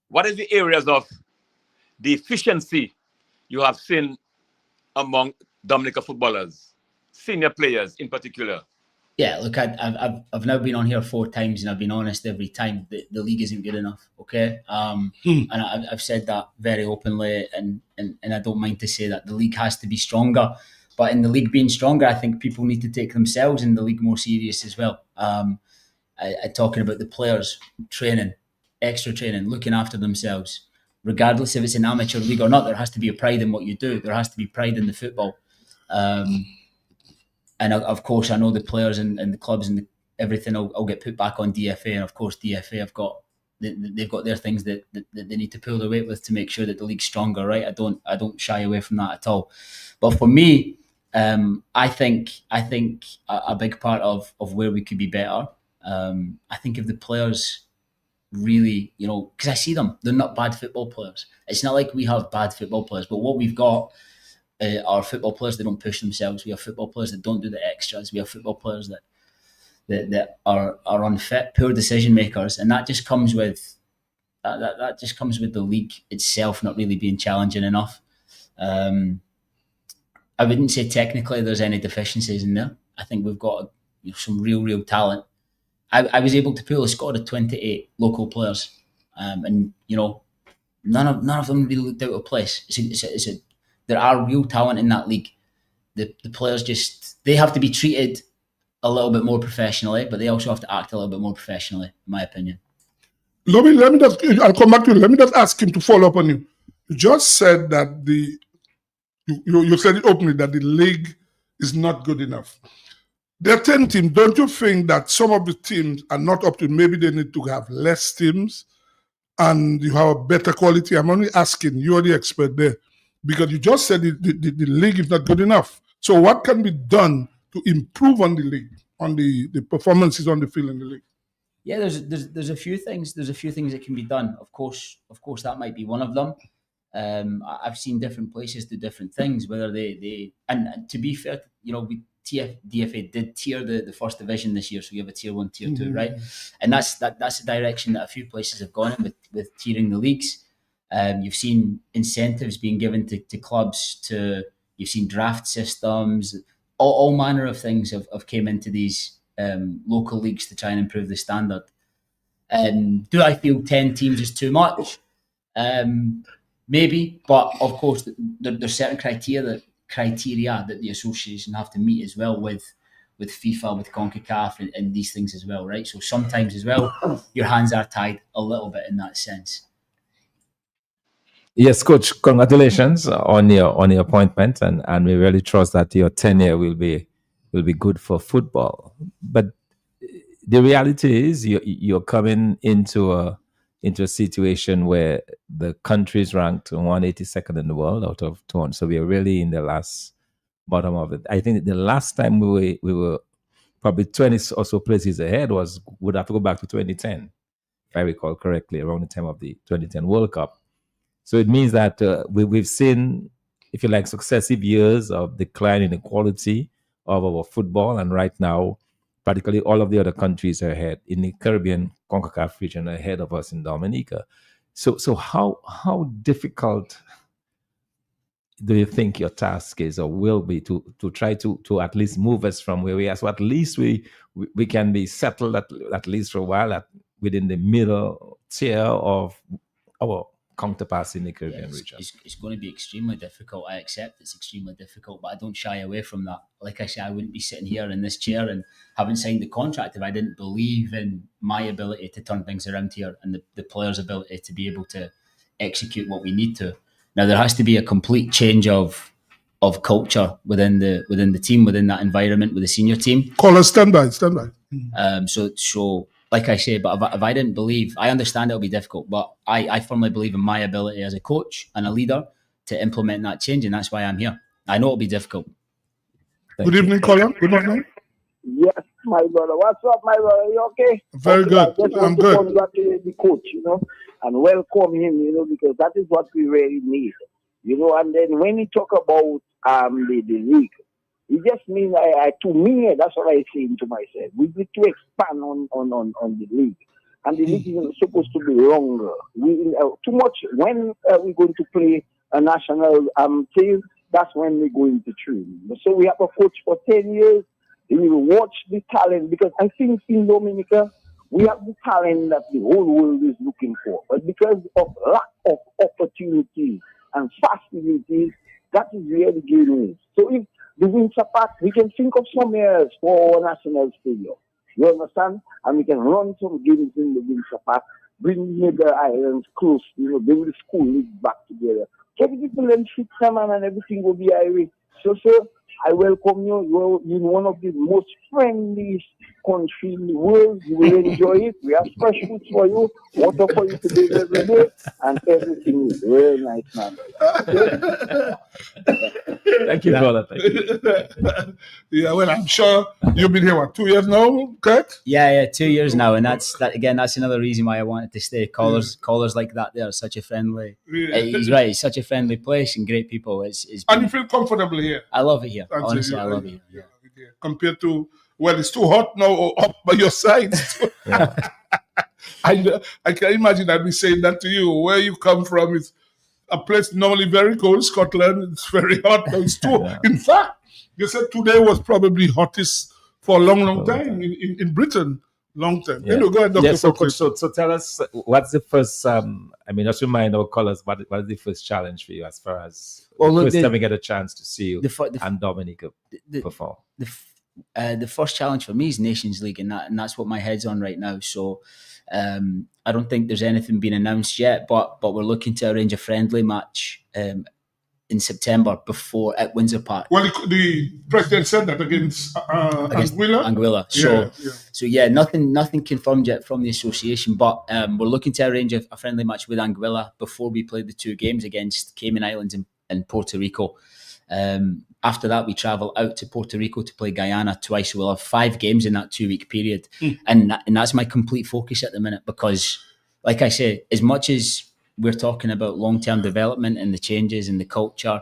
What are the areas of the efficiency you have seen among Dominica footballers, senior players in particular? Yeah, look, I've now been on here 4 times, and I've been honest every time. The league isn't good enough, okay? And I've said that very openly, and I don't mind to say that the league has to be stronger. But in the league being stronger, I think people need to take themselves in the league more serious as well. Talking about the players training, extra training, looking after themselves, regardless if it's an amateur league or not. There has to be a pride in what you do. There has to be pride in the football. And of course, I know the players and the clubs and everything will get put back on DFA. And of course, DFA they've got their things that they need to pull their weight with to make sure that the league's stronger, right? I don't shy away from that at all. But for me, I think a big part of where we could be better. I think if the players really, you know, because I see them, they're not bad football players. It's not like we have bad football players, but what we've got are football players that don't push themselves. We have football players that don't do the extras. We have football players that are unfit, poor decision makers, and that just comes with that just comes with the league itself not really being challenging enough. I wouldn't say technically there's any deficiencies in there. I think we've got some real talent. I was able to pull a squad of 28 local players, and you know, none of them really looked out of place. There are real talent in that league. The players they have to be treated a little bit more professionally, but they also have to act a little bit more professionally, in my opinion. Let me just, I'll come back to you. Let me just ask him to follow up on you. You just said that you said it openly that the league is not good enough. There are 10 teams. Don't you think that some of the teams are not up to, maybe they need to have less teams and you have a better quality? I'm only asking, you're the expert there. Because you just said the league is not good enough. So what can be done to improve on the league, on the performances on the field in the league? Yeah, there's a few things. There's a few things that can be done. Of course, that might be one of them. I've seen different places do different things. Whether they and to be fair, you know, DFA did tier the first division this year, so you have a tier 1, tier 2, right? And that's the direction that a few places have gone in with tiering the leagues. You've seen incentives being given to clubs. You've seen draft systems. All manner of things have came into these local leagues to try and improve the standard. Do I feel 10 teams is too much? Maybe, but of course there's certain criteria that the association have to meet as well with FIFA, with CONCACAF, and these things as well, right? So sometimes as well, your hands are tied a little bit in that sense. Yes, Coach, congratulations on your appointment, and we really trust that your tenure will be good for football. But the reality is you're coming into a situation where the country is ranked 182nd in the world out of 200. So we are really in the last bottom of it. I think the last time we were probably 20 or so places ahead would have to go back to 2010, if I recall correctly, around the time of the 2010 World Cup. So it means that we've seen, if you like, successive years of decline in the quality of our football. And right now, practically all of the other countries are ahead in the Caribbean CONCACAF region, ahead of us in Dominica. So how difficult do you think your task is or will be to try to at least move us from where we are? So at least we can be settled at least for a while within the middle tier of our counterparts in the Caribbean region? It's going to be extremely difficult. I accept it's extremely difficult, but I don't shy away from that. Like I say, I wouldn't be sitting here in this chair and haven't signed the contract if I didn't believe in my ability to turn things around here and the players' ability to be able to execute what we need to. Now, there has to be a complete change of culture within the team, within that environment, with the senior team. Call us, stand by. So like I say, but if I didn't believe, I understand it'll be difficult, but I firmly believe in my ability as a coach and a leader to implement that change, and that's why I'm here. I know it'll be difficult. Good evening, Colin. Good morning. Yes, my brother. What's up, my brother? You okay? Very good. I'm good. Congratulate the coach, and welcome him, because that is what we really need, And then when we talk about the league, it just means to me, that's what I say to myself. We need to expand on the league, and the league is supposed to be longer. Too much when we're going to play a national team. That's when we're going to train. So we have a coach for 10 years. He will watch the talent, because I think in Dominica we have the talent that the whole world is looking for, but because of lack of opportunities and facilities, that is where the game is. So if the Windsor Park, we can think of somewhere else for our national stadium. You understand? And we can run some games in the Windsor Park, bring the islands close, bring the school league back together. Get the people and fit them and everything will be irate. So, sir, I welcome you. You're one of the most friendliest country in the world. You will enjoy it. We have fresh food for you, water for you to bathe every day, and everything is very nice, man. Thank you, brother. Thank you. Yeah, well, I'm sure you've been here, 2 years now, Kurt? Yeah, 2 years now, and that's another reason why I wanted to stay. Callers like that, they're such a friendly. He's right. It's such a friendly place and great people. And you feel comfortable here? I love it here. Honestly, I love it here. Compared to, it's too hot now up by your side. I can imagine I'd be saying that to you. Where you come from is a place normally very cold, Scotland. It's very hot. Now it's too. In fact, you said today was probably hottest for a long time in Britain. Long time. Yeah. Go ahead, Dr. Yeah, so tell us, what's the first, just remind our callers, what is the first challenge for you as far as first time we get a chance to see you and Dominica perform? The first challenge for me is Nations League, and that's what my head's on right now. So I don't think there's anything being announced yet, but we're looking to arrange a friendly match in September before at Windsor Park. Well, the president said that against Anguilla. So nothing confirmed yet from the association, but we're looking to arrange a friendly match with Anguilla before we play the 2 games against Cayman Islands and Puerto Rico. After that, we travel out to Puerto Rico to play Guyana twice. We'll have 5 games in that 2-week period, and that's my complete focus at the minute, because, like I say, as much as we're talking about long-term development and the changes and the culture,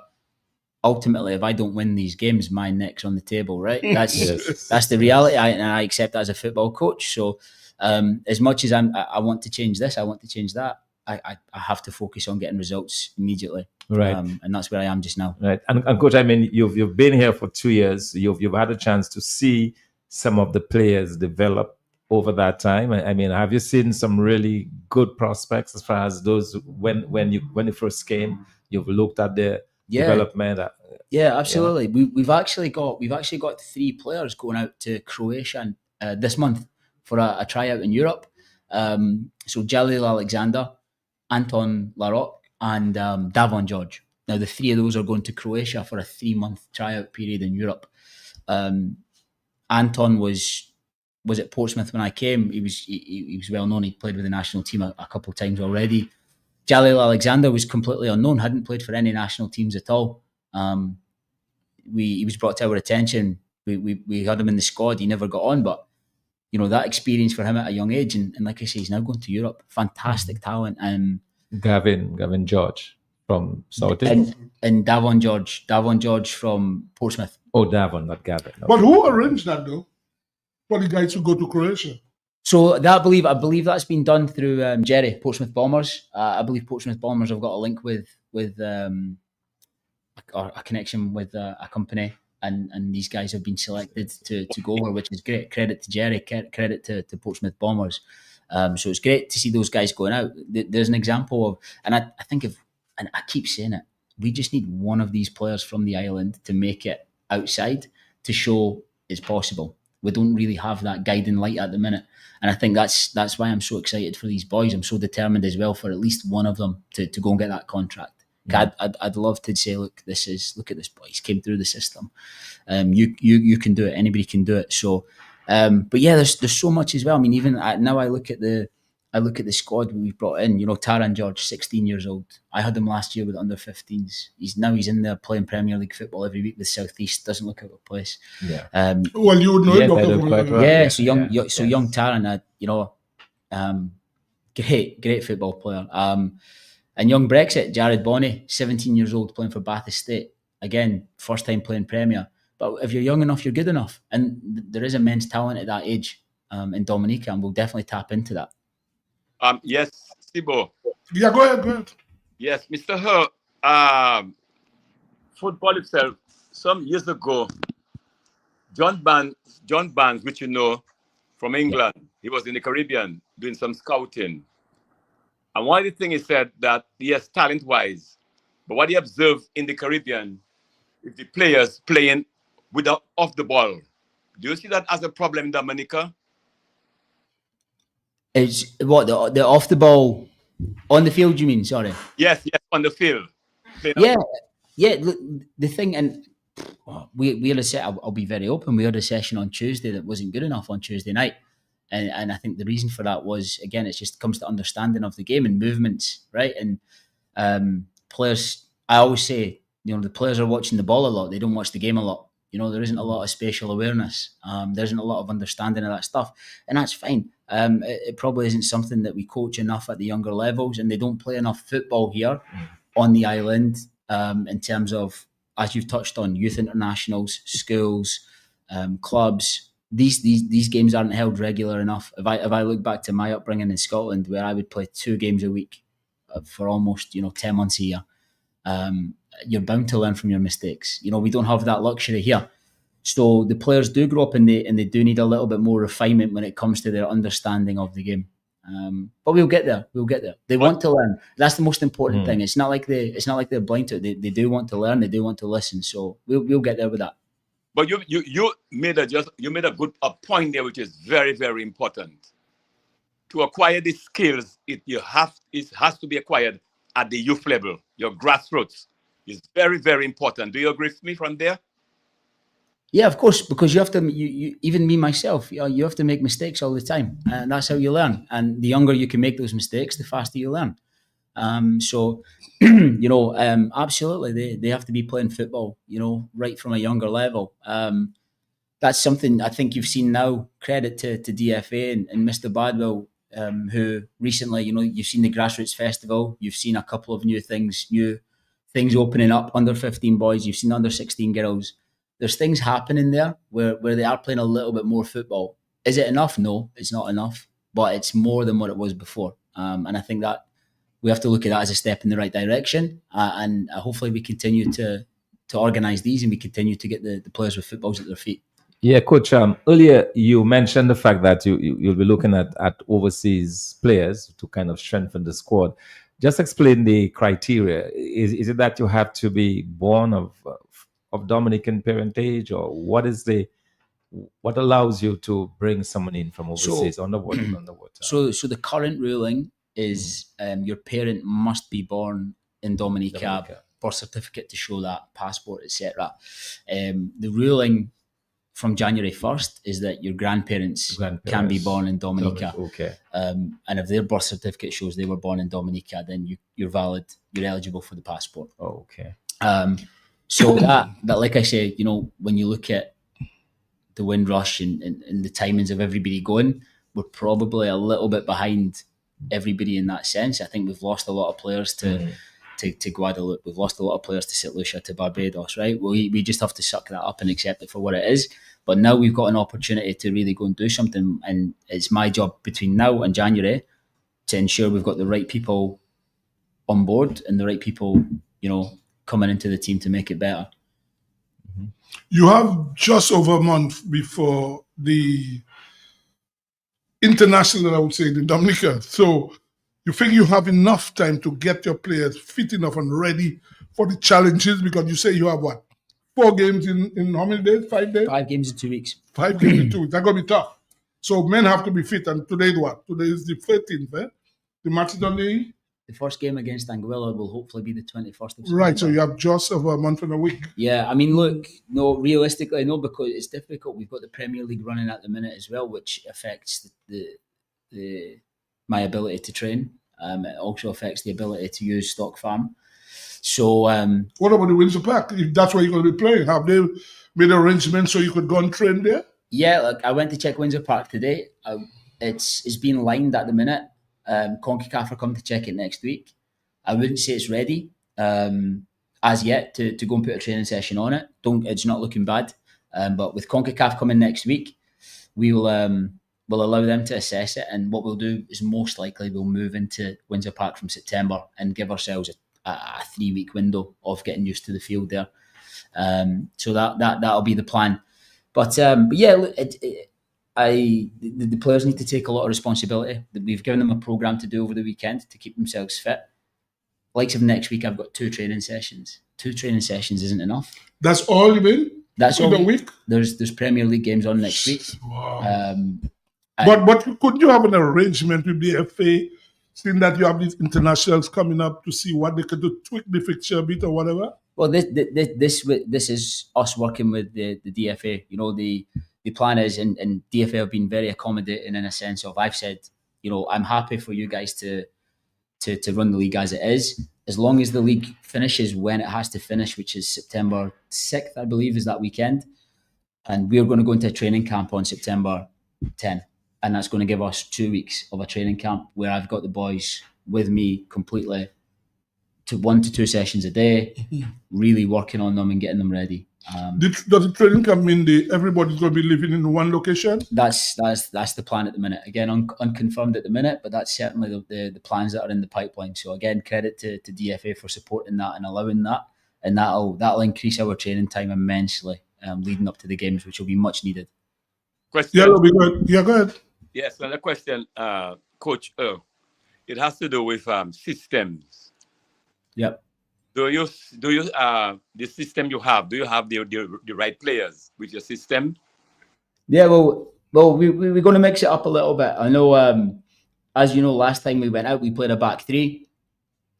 ultimately, if I don't win these games, my neck's on the table, right? That's the reality, and I accept that as a football coach. So as much as I want to change this, I want to change that, I have to focus on getting results immediately. Right. And that's where I am just now. Right. And Coach, you've been here for 2 years. You've had a chance to see some of the players develop over that time. Have you seen some really good prospects as far as those when you first came? You've looked at their development. Yeah, absolutely. We've actually got 3 players going out to Croatia this month for a tryout in Europe. So Jalil Alexander, Anton Larocque, and Davon George. Now the 3 of those are going to Croatia for a 3-month tryout period in Europe. Anton was at Portsmouth when I came. He was well known. He played with the national team a couple of times already. Jalil Alexander was completely unknown, hadn't played for any national teams at all. He was brought to our attention. We had him in the squad. He never got on, but that experience for him at a young age, and like I say, he's now going to Europe. Fantastic talent. Gavin George from Southend. And Davon George from Portsmouth. Oh, Davon, not Gavin. No. But who arranged that though? For the guys who go to Croatia? So I believe that's been done through Jerry, Portsmouth Bombers. I believe Portsmouth Bombers have got a link with a connection with a company, and these guys have been selected to go over, which is great. Credit to Jerry, credit to Portsmouth Bombers. So it's great to see those guys going out. There's an example of, and I think and I keep saying it, we just need one of these players from the island to make it outside to show it's possible. We don't really have that guiding light at the minute. And I think that's why I'm so excited for these boys. I'm so determined as well for at least one of them to go and get that contract. I'd love to say, look at this boy. He's came through the system. You can do it. Anybody can do it. So, but yeah, there's so much as well. I mean, even now I look at the squad we've brought in. You know, Taran George, 16 years old. I had him last year with under 15s. He's in there playing Premier League football every week with South East. Doesn't look out of place. Yeah. Well, you would know it. So young Taran, great football player. And young Brexit, Jared Bonney, 17 years old, playing for Bath Estate. Again, first time playing Premier. But if you're young enough, you're good enough. And there is immense talent at that age in Dominica, and we'll definitely tap into that. Yes, Sibo. Yeah, go ahead. Yes, Mr. Her, football itself, some years ago, John Barnes, which you know, from England, he was in the Caribbean doing some scouting. And one of the things he said that, yes, talent-wise, but what he observed in the Caribbean is the players playing off the ball. Do you see that as a problem in Dominica? Is what the off the ball on the field? You mean? Sorry. Yes, on the field. Yeah. Look, the thing, and we had a set. I'll be very open. We had a session on Tuesday that wasn't good enough on Tuesday night, and I think the reason for that was, again, it just comes to understanding of the game and movements, right? And players. I always say, the players are watching the ball a lot. They don't watch the game a lot. There isn't a lot of spatial awareness. There isn't a lot of understanding of that stuff, and that's fine. It probably isn't something that we coach enough at the younger levels, and they don't play enough football here on the island in terms of, as you've touched on, youth internationals, schools, clubs. These games aren't held regular enough. If I look back to my upbringing in Scotland, where I would play 2 games a week for almost 10 months a year, you're bound to learn from your mistakes. We don't have that luxury here. So the players do grow up and they do need a little bit more refinement when it comes to their understanding of the game. But we'll get there. They want to learn. That's the most important thing. It's not like they're blind to it. They do want to learn. They do want to listen. So we'll get there with that. But you made a good point there, which is very, very important. To acquire these skills, it has to be acquired at the youth level. Your grassroots is very, very important. Do you agree with me from there? Yeah, of course, because you have to. You even me myself, you have to make mistakes all the time, and that's how you learn. And the younger you can make those mistakes, the faster you learn. Absolutely, they have to be playing football, right from a younger level. That's something I think you've seen now. Credit to DFA and Mr. Badwell, who recently, you've seen the Grassroots Festival. You've seen a couple of new things opening up. Under 15 boys, you've seen under 16 girls. There's things happening there where they are playing a little bit more football. Is it enough? No, it's not enough, but it's more than what it was before. And I think that we have to look at that as a step in the right direction. And hopefully we continue to organise these and we continue to get the players with footballs at their feet. Yeah, Coach, earlier you mentioned the fact that you'll be looking at overseas players to kind of strengthen the squad. Just explain the criteria. Is it that you have to be born of Dominican parentage, or what allows you to bring someone in from overseas on the water? So the current ruling is your parent must be born in Dominica. Birth certificate to show that, passport, etc. The ruling from January 1st is that your grandparents can be born in Dominica. Okay. And if their birth certificate shows they were born in Dominica, then you're valid. You're eligible for the passport. Oh, okay. So that like I said, when you look at the Windrush and the timings of everybody going, we're probably a little bit behind everybody in that sense. I think we've lost a lot of players to Guadeloupe. We've lost a lot of players to St. Lucia, to Barbados, right? We just have to suck that up and accept it for what it is. But now we've got an opportunity to really go and do something. And it's my job between now and January to ensure we've got the right people on board and the right people, coming into the team to make it better. You have just over a month before the international, I would say, in Dominica. So you think you have enough time to get your players fit enough and ready for the challenges? Because you say you have what? 4 games in how many days? 5 days? 5 games in 2 weeks. 5 games in 2 weeks. That's going to be tough. So men have to be fit. And today is what? Today is the 13th, eh? The match is on the first game against Anguilla will hopefully be the 21st of September. Right, so you have just over a month and a week. Yeah, I mean, look, no, realistically, no, because it's difficult. We've got the Premier League running at the minute as well, which affects my ability to train. It also affects the ability to use Stock Farm. So, what about the Windsor Park? If that's where you're going to be playing, have they made arrangements so you could go and train there? Yeah, look, I went to check Windsor Park today. It's been lined at the minute. CONCACAF are coming to check it next week. I wouldn't say it's ready as yet to go and put a training session on it. It's not looking bad. But with CONCACAF coming next week, we'll allow them to assess it. And what we'll do is most likely we'll move into Windsor Park from September and give ourselves a 3-week window of getting used to the field there. So that'll be the plan. But yeah, the players need to take a lot of responsibility. We've given them a program to do over the weekend to keep themselves fit. Likes of next week, I've got 2 training sessions. 2 training sessions isn't enough. That's all you mean? That's all. The week? There's Premier League games on next week. Wow. But could you have an arrangement with the FA, seeing that you have these internationals coming up to see what they could do, tweak the fixture a bit or whatever? Well, this is us working with the DFA. You know, the plan is, and DFA have been very accommodating in a sense of, I've said, you know, I'm happy for you guys to run the league as it is, as long as the league finishes when it has to finish, which is September 6th, I believe, is that weekend. And we're going to go into a training camp on September 10th. And that's going to give us 2 weeks of a training camp where I've got the boys with me completely to 1 to 2 sessions a day, really working on them and getting them ready. Does the training camp mean everybody's going to be living in one location? That's the plan at the minute. Again, unconfirmed at the minute, but that's certainly the plans that are in the pipeline. So again, credit to DFA for supporting that and allowing that, and that'll increase our training time immensely leading up to the games, which will be much needed. Question. Yeah, it'll be good. Yeah, go ahead. Yes, another question, Coach. It has to do with systems. Yep. Do you the system you have? Do you have the right players with your system? Yeah, well, we're going to mix it up a little bit. I know, as you know, last time we went out, we played a back 3.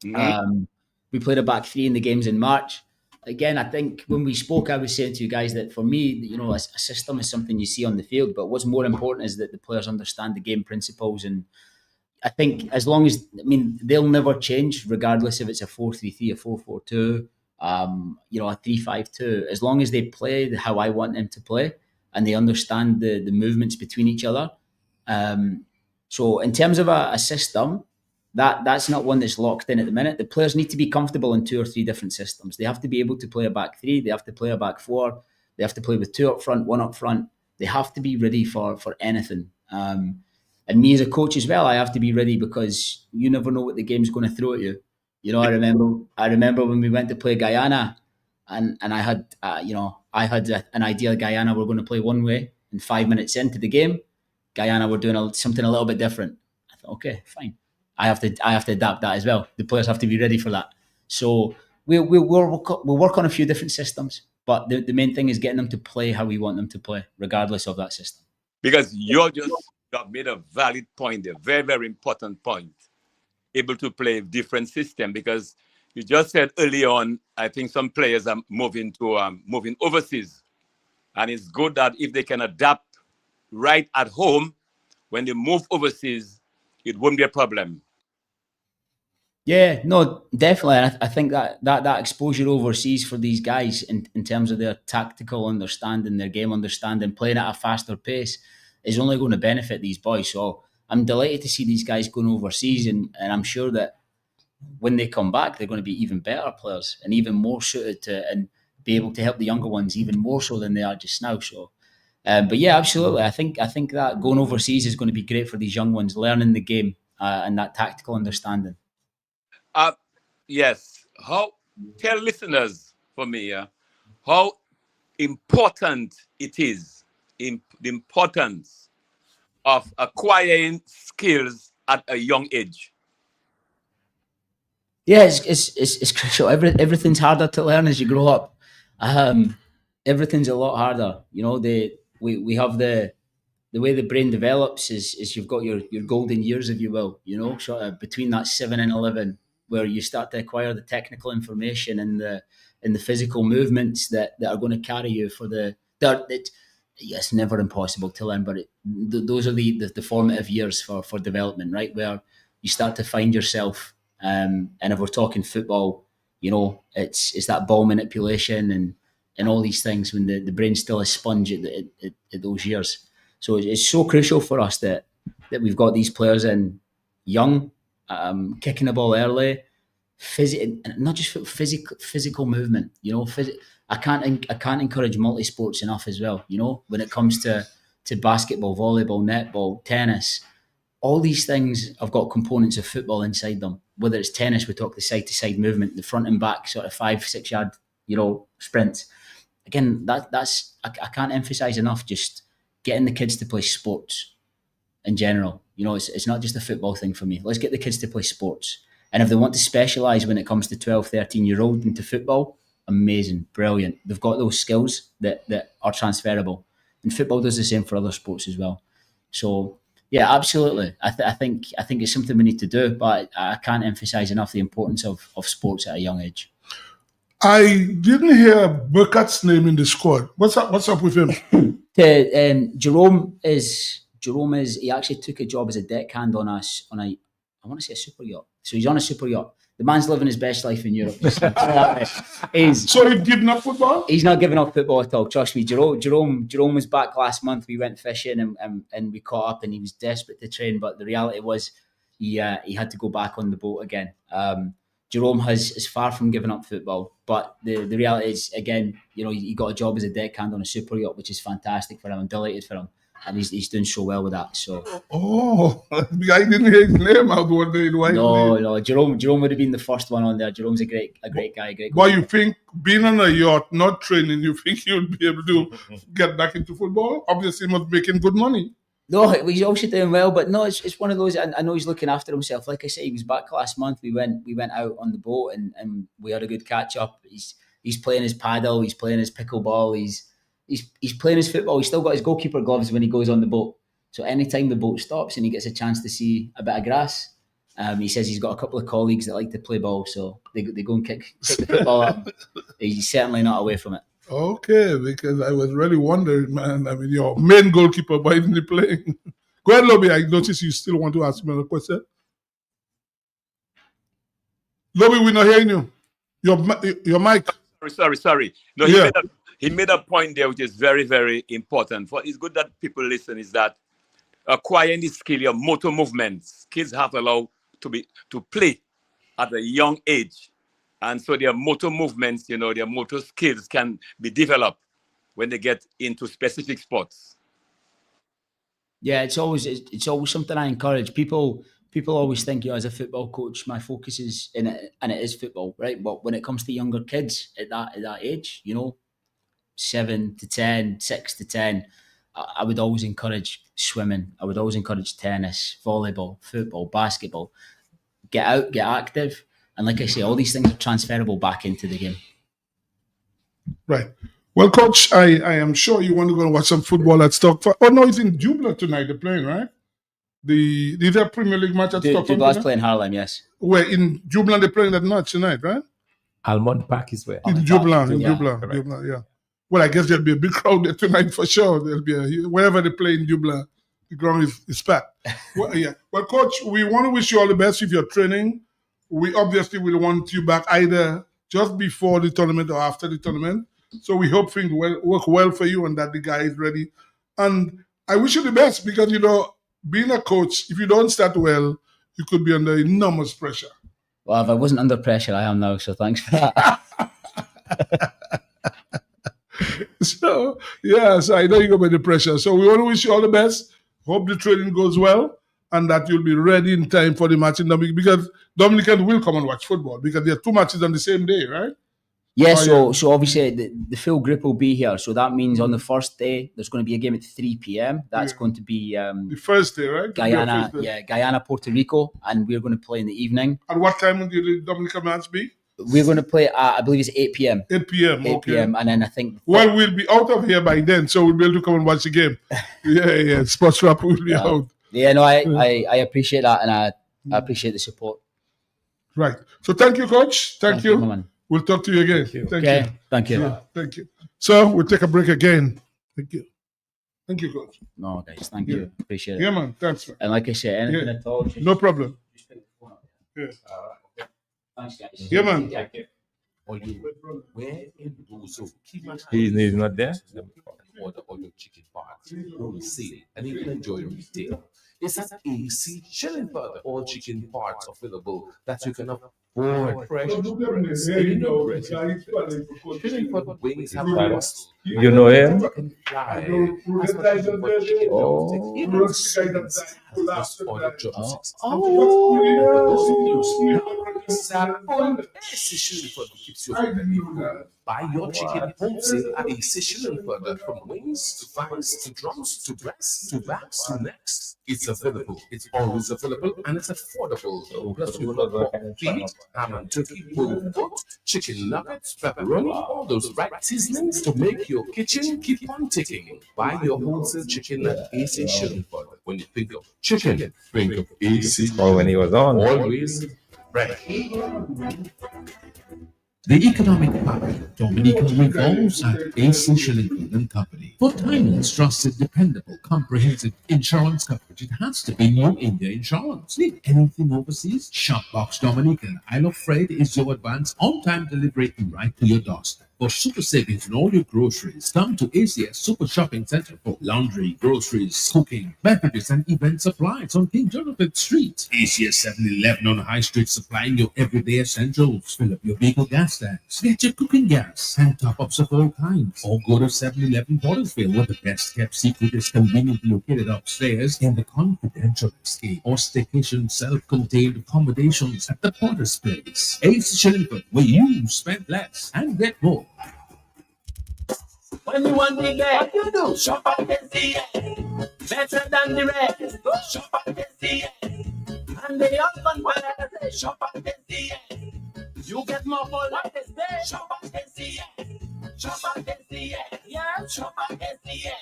Mm-hmm. We played a back 3 in the games in March. Again, I think when we spoke, I was saying to you guys that for me, you know, a system is something you see on the field, but what's more important is that the players understand the game principles. And I think as long as, I mean, they'll never change regardless if it's a 4-3-3, a 4-4-2, you know, a 3-5-2. As long as they play how I want them to play and they understand the movements between each other. So in terms of a system, that's not one that's locked in at the minute. The players need to be comfortable in 2 or 3 different systems. They have to be able to play a back 3. They have to play a back 4. They have to play with 2 up front, 1 up front. They have to be ready for anything. And me as a coach as well, I have to be ready because you never know what the game's going to throw at you. You know, I remember when we went to play Guyana, and I had an idea Guyana were going to play one way, and 5 minutes into the game, Guyana were doing something a little bit different. I thought, okay, fine. I have to adapt that as well. The players have to be ready for that. So we'll work on a few different systems, but the main thing is getting them to play how we want them to play, regardless of that system. Because you have made a valid point, a very, very important point. Able to play different system, because you just said early on, I think some players are moving overseas, and it's good that if they can adapt right at home, when they move overseas, it won't be a problem. Yeah, no, definitely. I think that exposure overseas for these guys in terms of their tactical understanding, their game understanding, playing at a faster pace is only going to benefit these boys. So I'm delighted to see these guys going overseas, and I'm sure that when they come back, they're going to be even better players and even more suited to and be able to help the younger ones even more so than they are just now. So, but yeah, absolutely. I think that going overseas is going to be great for these young ones, learning the game and that tactical understanding. Yes. Tell listeners for me how important it is, the importance of acquiring skills at a young age? Yeah, it's crucial. Everything's harder to learn as you grow up. Everything's a lot harder. You know, we have the way the brain develops is you've got your golden years, if you will. You know, sort of between that 7 and 11, where you start to acquire the technical information and the physical movements that are going to carry you for it's never impossible to learn, but those are the formative years for development, right? Where you start to find yourself. And if we're talking football, you know, it's that ball manipulation and all these things when the brain's still a sponge at those years. So it's so crucial for us that we've got these players in young, kicking the ball early, not just physical movement. You know, I can't encourage multi-sports enough as well. You know, when it comes to basketball, volleyball, netball, tennis, all these things have got components of football inside them. Whether it's tennis, we talk the side-to-side movement, the front and back sort of 5-6 yard, you know, sprints. Again, that's I can't emphasize enough just getting the kids to play sports in general. You know, it's not just a football thing for me. Let's get the kids to play sports. And if they want to specialise when it comes to 12, 13-year-old into football, amazing, brilliant. They've got those skills that are transferable. And football does the same for other sports as well. So, yeah, absolutely. I think it's something we need to do, but I can't emphasise enough the importance of sports at a young age. I didn't hear Burkhart's name in the squad. What's up with him? Jerome is he actually took a job as a deckhand on a I want to say a super yacht. So he's on a super yacht. The man's living his best life in Europe. So he's giving up football? He's not giving up football at all. Trust me. Jerome was back last month. We went fishing and we caught up and he was desperate to train. But the reality was he had to go back on the boat again. Jerome is far from giving up football. But the reality is, again, you know, he got a job as a deckhand on a super yacht, which is fantastic for him. I'm delighted for him. And he's doing so well with that. So I didn't hear his name. I was wondering why. No, Jerome would have been the first one on there. Jerome's a great guy. Why you think being on a yacht, not training, you think you'll be able to get back into football? Obviously, he must be making good money. No, he's also doing well, but no, it's one of those. I know he's looking after himself. Like I say, he was back last month. We went out on the boat and we had a good catch up. He's playing his paddle. He's playing his pickleball. He's playing his football. He's still got his goalkeeper gloves when he goes on the boat. So anytime the boat stops and he gets a chance to see a bit of grass, he says he's got a couple of colleagues that like to play ball, so they go and kick the football up. He's certainly not away from it. Okay, because I was really wondering, man. I mean, your main goalkeeper, why isn't he playing? Go ahead, Lobby. I notice you still want to ask me a question. Lobby, we're not hearing you. Your mic. Sorry. No, he made a point there which is very, very important. It's good that people listen, is that acquiring the skill, your motor movements, kids have to allow to play at a young age. And so their motor movements, you know, their motor skills can be developed when they get into specific sports. Yeah, it's always something I encourage. People always think, you know, as a football coach, my focus is in it, and it is football, right? But when it comes to younger kids at that age, you know, 7 to 10, 6 to 10, I would always encourage swimming. I would always encourage tennis, volleyball, football, basketball. Get out, get active. And like I say, all these things are transferable back into the game. Right. Well, Coach, I am sure you want to go and watch some football at Stockford. Oh, no, it's in Jubla tonight. They're playing, right? Is there a Premier League match at Stockford? Jubla's playing Harlem, yes. Where in Jubla they're playing that match tonight, right? Almond Park is where? In Jubla, yeah. Well, I guess there'll be a big crowd there tonight for sure. There'll be wherever they play in Jubla, the ground is packed. Well, yeah. Well, Coach, we want to wish you all the best with your training. We obviously will want you back either just before the tournament or after the tournament. So we hope things work well for you and that the guy is ready. And I wish you the best because, you know, being a coach, if you don't start well, you could be under enormous pressure. Well, if I wasn't under pressure, I am now. So thanks for that. So I know you go by the pressure. So we want to wish you all the best. Hope the training goes well and that you'll be ready in time for the match in Dominican, because Dominican will come and watch football because there are two matches on the same day, right? Yeah, so obviously the full group will be here. So that means on the first day there's going to be a game at 3 p.m. That's going to be the first day, right? Guyana, Guyana, Puerto Rico, and we're going to play in the evening. And what time will the Dominica match be? We're going to play at, I believe it's 8 p.m. 8 p.m. 8 p.m. And then I think... Well, we'll be out of here by then, so we'll be able to come and watch the game. Yeah. Sports Wrap will be out. Yeah, no, I appreciate that, and I appreciate the support. Right. So thank you, Coach. Thank you. Man. We'll talk to you again. Thank you. Yeah, thank you. So we'll take a break again. Thank you. Thank you, Coach. No, guys, thank you. Appreciate it. Yeah, man. Thanks, man. And like I said, anything at all. No problem. Yeah. Thanks, guys. Yeah, man. He's not there. Order all your chicken parts, wholesale, and you can enjoy retail. It's at AC Shillingford. All chicken parts available that you can afford. Fresh. Shillingford wings have muscle. You know him? Buy your chicken wholesale at AC Shillingford. From wings to thighs to drums to breasts to backs to necks. It's available. It's always available and it's affordable. Plus, you got pork feet, ham and turkey, pulled foot, chicken nuggets, pepperoni, all those right seasonings to make your kitchen keep on ticking. Buy your wholesale chicken at AC Shillingford. When you think of chicken, think of AC. Or when he was on. Always ready. The economic power Dominica revolves at AC Shillingford and Company. For timeless, trusted, dependable, comprehensive insurance coverage, it has to be New India Insurance. Need anything overseas? Shopbox Dominica Isle of Freight is your advance on-time delivery right to your doorstep. For super savings on all your groceries, come to ACS Super Shopping Center for laundry, groceries, cooking, beverages, and event supplies on King Jonathan Street. ACS 7-Eleven on High Street supplying your everyday essentials. Fill up your vehicle gas tanks, get your cooking gas, and top-ups of all kinds. Or go to 7-Eleven Portersville, where the best-kept secret is conveniently located upstairs in the confidential escape or staycation self-contained accommodations at the Porter's Place. AC Shillingford, where you spend less and get more. When you want the best, what you do? Shop at SDA. Better than the rest. Go shop at SDA. And they often wear shop at SDA. You get more for what is there. Shop at SDA. Shop at SDA. Yeah, shop at SDA.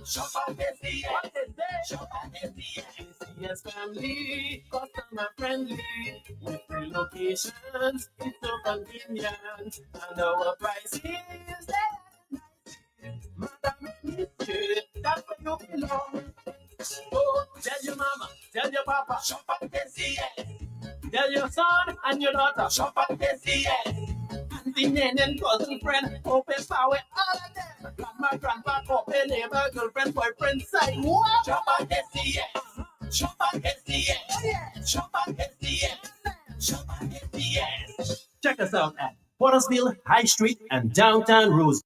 Shop at SDA. What is there? Shop at SDA. SDA's family, customer friendly. With free locations, it's so convenient. And our prices there. Madam, that's where you belong. Oh, tell your mama, tell your papa, shop at SDA. Tell your son and your daughter, shop at SDA. Auntie, nan, and cousin, friend, open power, all of them. Grandma, grandpa, couple, neighbor, girlfriend, boyfriend, side. What? Shop at SDA. Shop at SDA. Shop at SDA. Shop at SDA. Check us out at Portersville, High Street, and downtown Rose.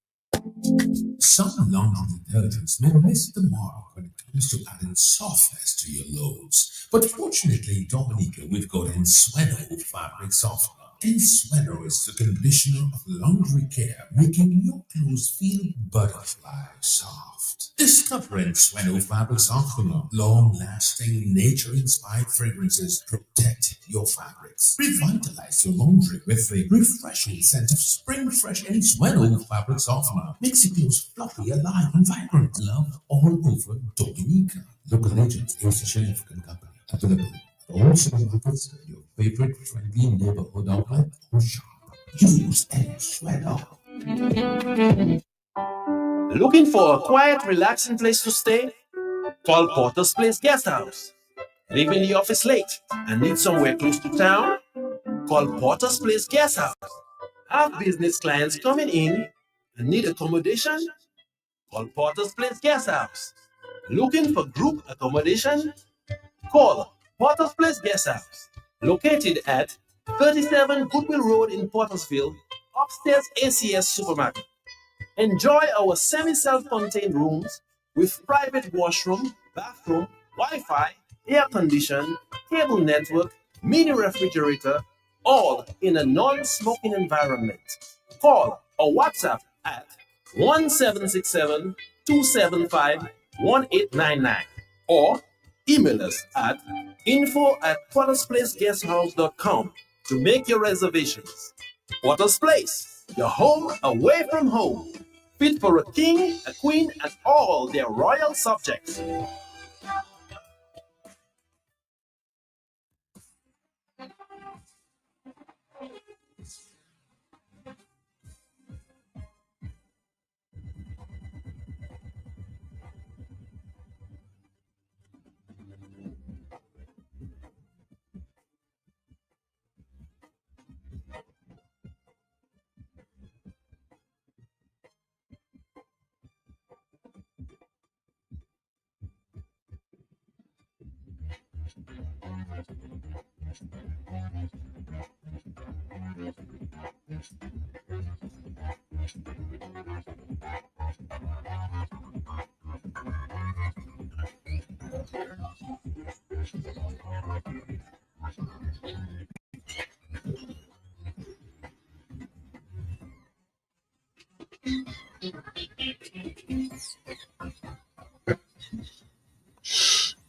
Some laundry detergents may miss the mark when it comes to adding softness to your loads. But fortunately, Dominica, we've got Ensueno fabric softener. Ensueno is the conditioner of laundry care, making your clothes feel butterfly soft. Discover Ensueno fabric softener. Long-lasting, nature-inspired fragrances protect your fabrics. Revitalize your laundry with the refreshing scent of spring fresh Ensueno fabric softener. Makes your clothes fluffy, alive, and vibrant. Love all over Dominica. Local agents, AC Shillingford & Company. Available at all supermarkets, your favorite friendly neighborhood outlet, or shop. Use Ensueno. Looking for a quiet, relaxing place to stay? Call Porter's Place Guest House. Leaving the office late and need somewhere close to town? Call Porter's Place Guest House. Have business clients coming in and need accommodation? Call Porter's Place Guest House. Looking for group accommodation? Call Porter's Place Guest House. Located at 37 Goodwill Road in Portersville, upstairs ACS Supermarket. Enjoy our semi-self-contained rooms with private washroom, bathroom, Wi-Fi, air condition, cable network, mini refrigerator, all in a non-smoking environment. Call or WhatsApp at 1767-275-1899 or email us at info@pottersplaceguesthouse.com to make your reservations. Potter's Place, your home away from home, fit for a king, a queen, and all their royal subjects.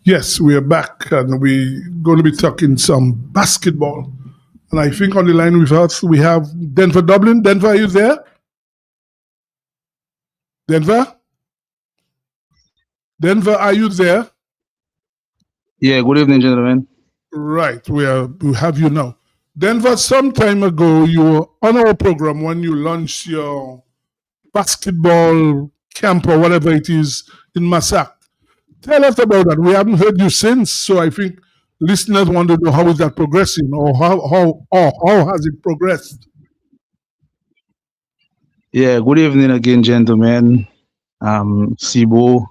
Yes, we are back and we're going to be talking some basketball. And I think on the line with us, we have Denver Dublin. Denver, are you there? Denver? Denver, are you there? Yeah, good evening, gentlemen. Right, we have you now. Denver, some time ago, you were on our program when you launched your basketball camp or whatever it is in Massac. Tell us about that. We haven't heard you since, so I think listeners want to know how is that progressing, or how has it progressed? Yeah, good evening again, gentlemen. Sibo.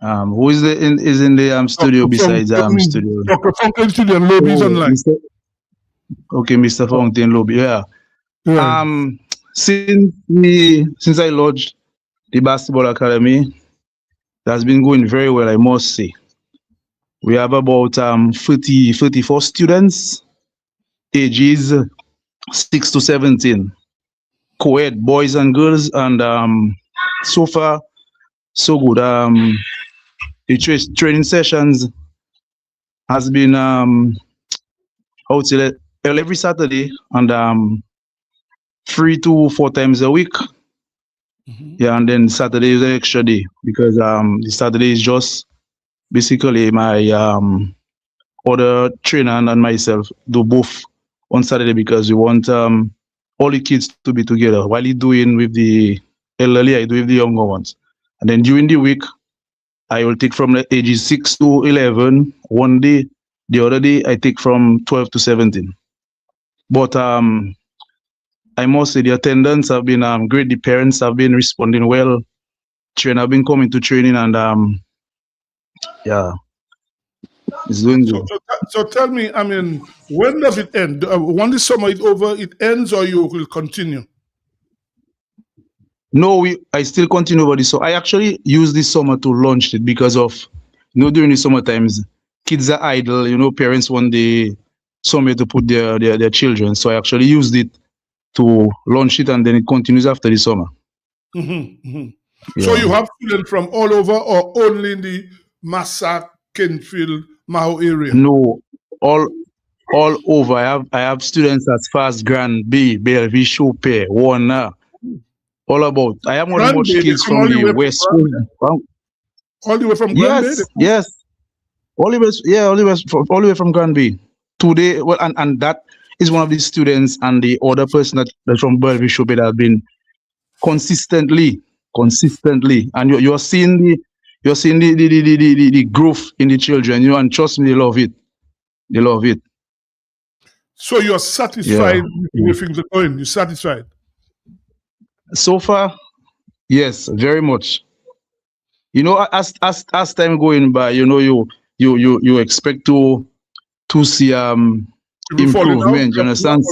Who is in the studio besides studio? Dr. Fontaine Studio and Lobby is online. Okay, Mr. Fontaine Lobby. Yeah. Since I launched the basketball academy, that's been going very well, I must say. We have about 34 students, ages 6 to 17, co-ed boys and girls, and so far so good. The training sessions has been I would say every Saturday and 3 to 4 times a week. Yeah, and then Saturday is an extra day because the Saturday is just basically my other trainer and myself do both on Saturday because we want all the kids to be together. While he's doing with the elderly, I do with the younger ones. And then during the week, I will take from the ages 6 to 11 one day. The other day, I take from 12 to 17. But I must say the attendance have been great. The parents have been responding well. Trainer have been coming to training and yeah, it's doing good. So tell me, I mean, when does it end? When the summer is over, it ends, or you will continue? No, I still continue over this. So I actually use this summer to launch it because of, during the summer times, kids are idle. Parents want somewhere to put their children. So I actually used it to launch it, and then it continues after the summer. Yeah. So you have students from all over, or only in the Massac, Kenfield, Maho area? No, all over. I have students as far as Granby, Bellevue, Chopin, Warner, all about. I have more much kids from the West Coast. All the way from Granby? Yes. All the way from Granby. Today, well, and that is one of the students and the other person that's from Bellevue, Chopin that have been consistently, and you're seeing the growth in the children, and trust me, they love it. So you're satisfied with the way things are going? You're satisfied? So far, yes, very much. As time going by, you expect to see improvement. You understand?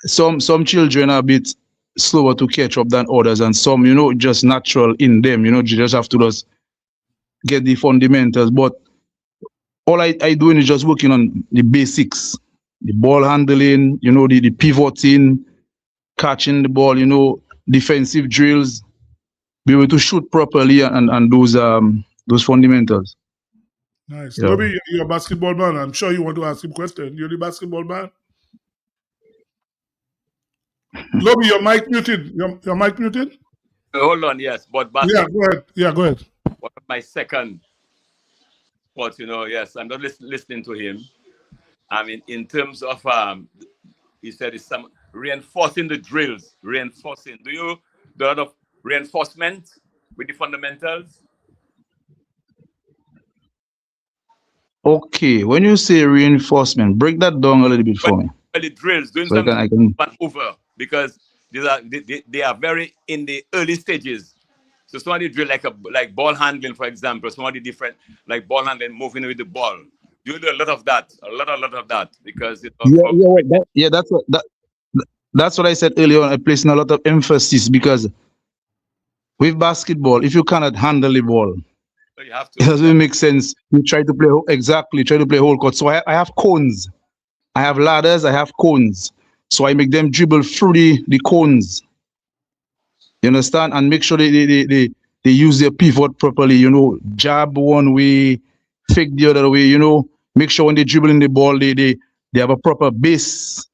Some children are a bit slower to catch up than others, and some, just natural in them. You just have to just get the fundamentals. But all I doing is just working on the basics. the ball handling, the pivoting, catching the ball, defensive drills, be able to shoot properly and those fundamentals. Nice. Yeah. Lobby, you're a basketball man. I'm sure you want to ask him a question. You're the basketball man. Lobby, your mic muted. Your mic muted? Hold on, yes. But Yeah, go ahead. Yeah, go ahead. One of my second sport, yes, I'm not listening to him. I mean, in terms of, he said it's some reinforcing the drills, reinforcing. Do you do a lot of reinforcement with the fundamentals? Okay, when you say reinforcement, break that down a little bit for me. The drills, doing So something I can over, because they are very in the early stages. So somebody drill like ball handling, for example, somebody different like ball handling, moving with the ball. You do a lot of that, a lot of that, because that's what I said earlier on. I placing a lot of emphasis because with basketball, if you cannot handle the ball, you have to. It doesn't make sense. You try to play whole court. So I have cones, I have ladders, I have cones. So I make them dribble through the cones. You understand? And make sure they use their pivot properly. Jab one way, fake the other way. Make sure when they dribble in the ball, they have a proper base,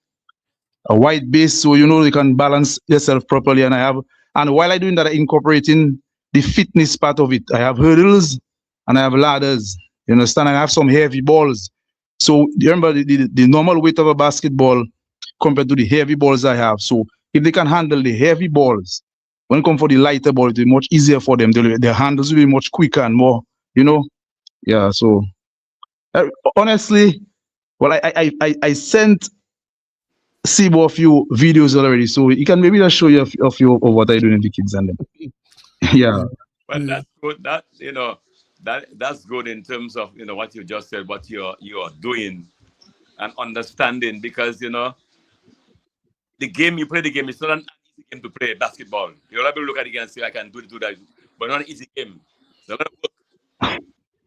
a wide base, so they can balance yourself properly. And while I doing that, I incorporating the fitness part of it. I have hurdles and I have ladders. You understand? I have some heavy balls. So remember the normal weight of a basketball compared to the heavy balls I have. So if they can handle the heavy balls, when it comes for the lighter ball, it'll be much easier for them. Their handles will be much quicker and more, Yeah, so honestly, well, I sent Sibo a few videos already, so he can maybe just show you a few of what I do in the kids and them. Yeah. But that's good. That's good in terms of what you just said, what you're doing and understanding, because the game you play, the game is not an easy game to play. Basketball, you'll have to look at it and say I can do that, but not an easy game. It's a lot of work,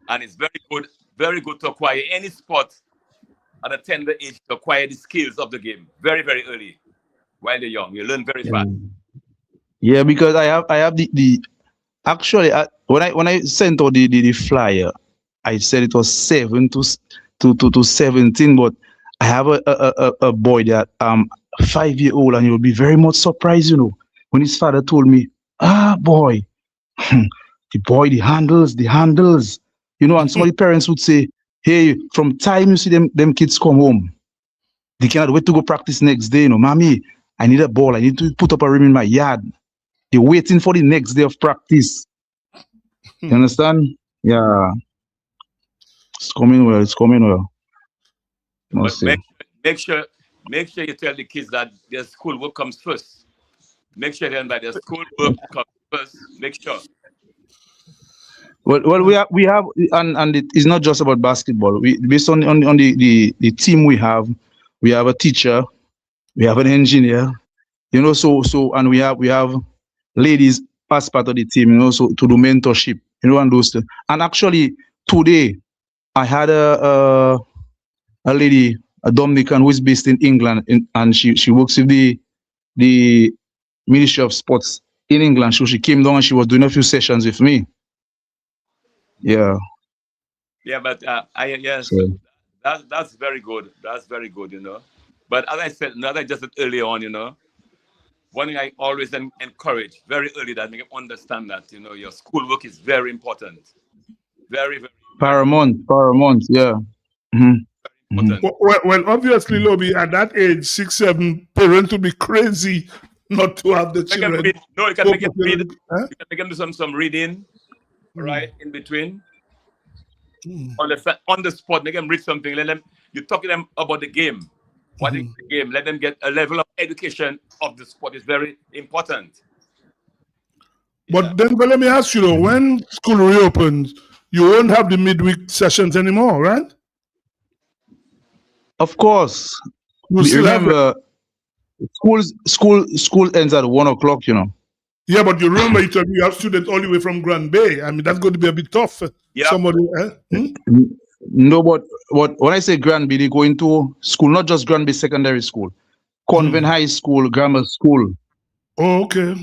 and it's very good to acquire any sport at a tender age, to acquire the skills of the game very, very early while you're young. You learn very fast. Yeah, because I have the actually when I sent out the flyer, I said it was 7 to 17, but I have a boy that 5-year-old, and you'll be very much surprised, when his father told me, boy, the handles, and some of the parents would say, hey, from time you see them kids come home, they cannot wait to go practice next day, mommy, I need a ball, I need to put up a rim in my yard. They're waiting for the next day of practice. You understand? Yeah. It's coming well. But make sure you tell the kids that their schoolwork comes first. Make sure that their schoolwork comes first. Make sure. Well, we have, and it's not just about basketball. Based on the team we have a teacher, we have an engineer, so and we have ladies as part of the team, so to do mentorship, and those things. And actually today I had a lady, a Dominican who is based in England, and she works with the Ministry of Sports in England. So she came down and she was doing a few sessions with me. Yeah. Yeah, but that's very good. That's very good, But as I said, I just said earlier on, one thing I always encourage very early, that make them understand that your schoolwork is very important, very, very paramount. Yeah. Mm-hmm. Well, obviously, Lobby, at that age, 6, 7, parents will be crazy not to have the children. You can make them read. You can make them do some reading, right, in between. On the spot, make them read something. You talk to them about the game. What is the game? Let them get a level of education of the sport is very important. But then, let me ask you, when school reopens, you won't have the midweek sessions anymore, right? Of course. Remember, school ends at 1 o'clock, Yeah, but you remember you have students all the way from Grand Bay. I mean, that's going to be a bit tough. Yeah. Somebody, No, but when I say Granby, they go into school, not just Granby Secondary School, Convent High School, Grammar School. Oh, okay.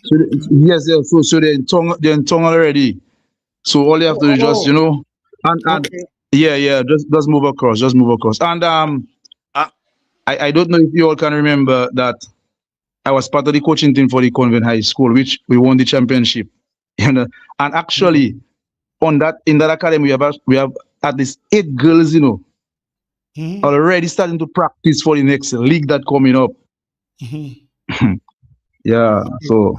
So yes. So they're in tongue already. So all you have to do is just, you know, and yeah, just move across, And I don't know if you all can remember that I was part of the coaching team for the Convent High School, which we won the championship. You know, and actually in that academy we have at least 8 girls, you know, already starting to practice for the next league that coming up. Yeah. So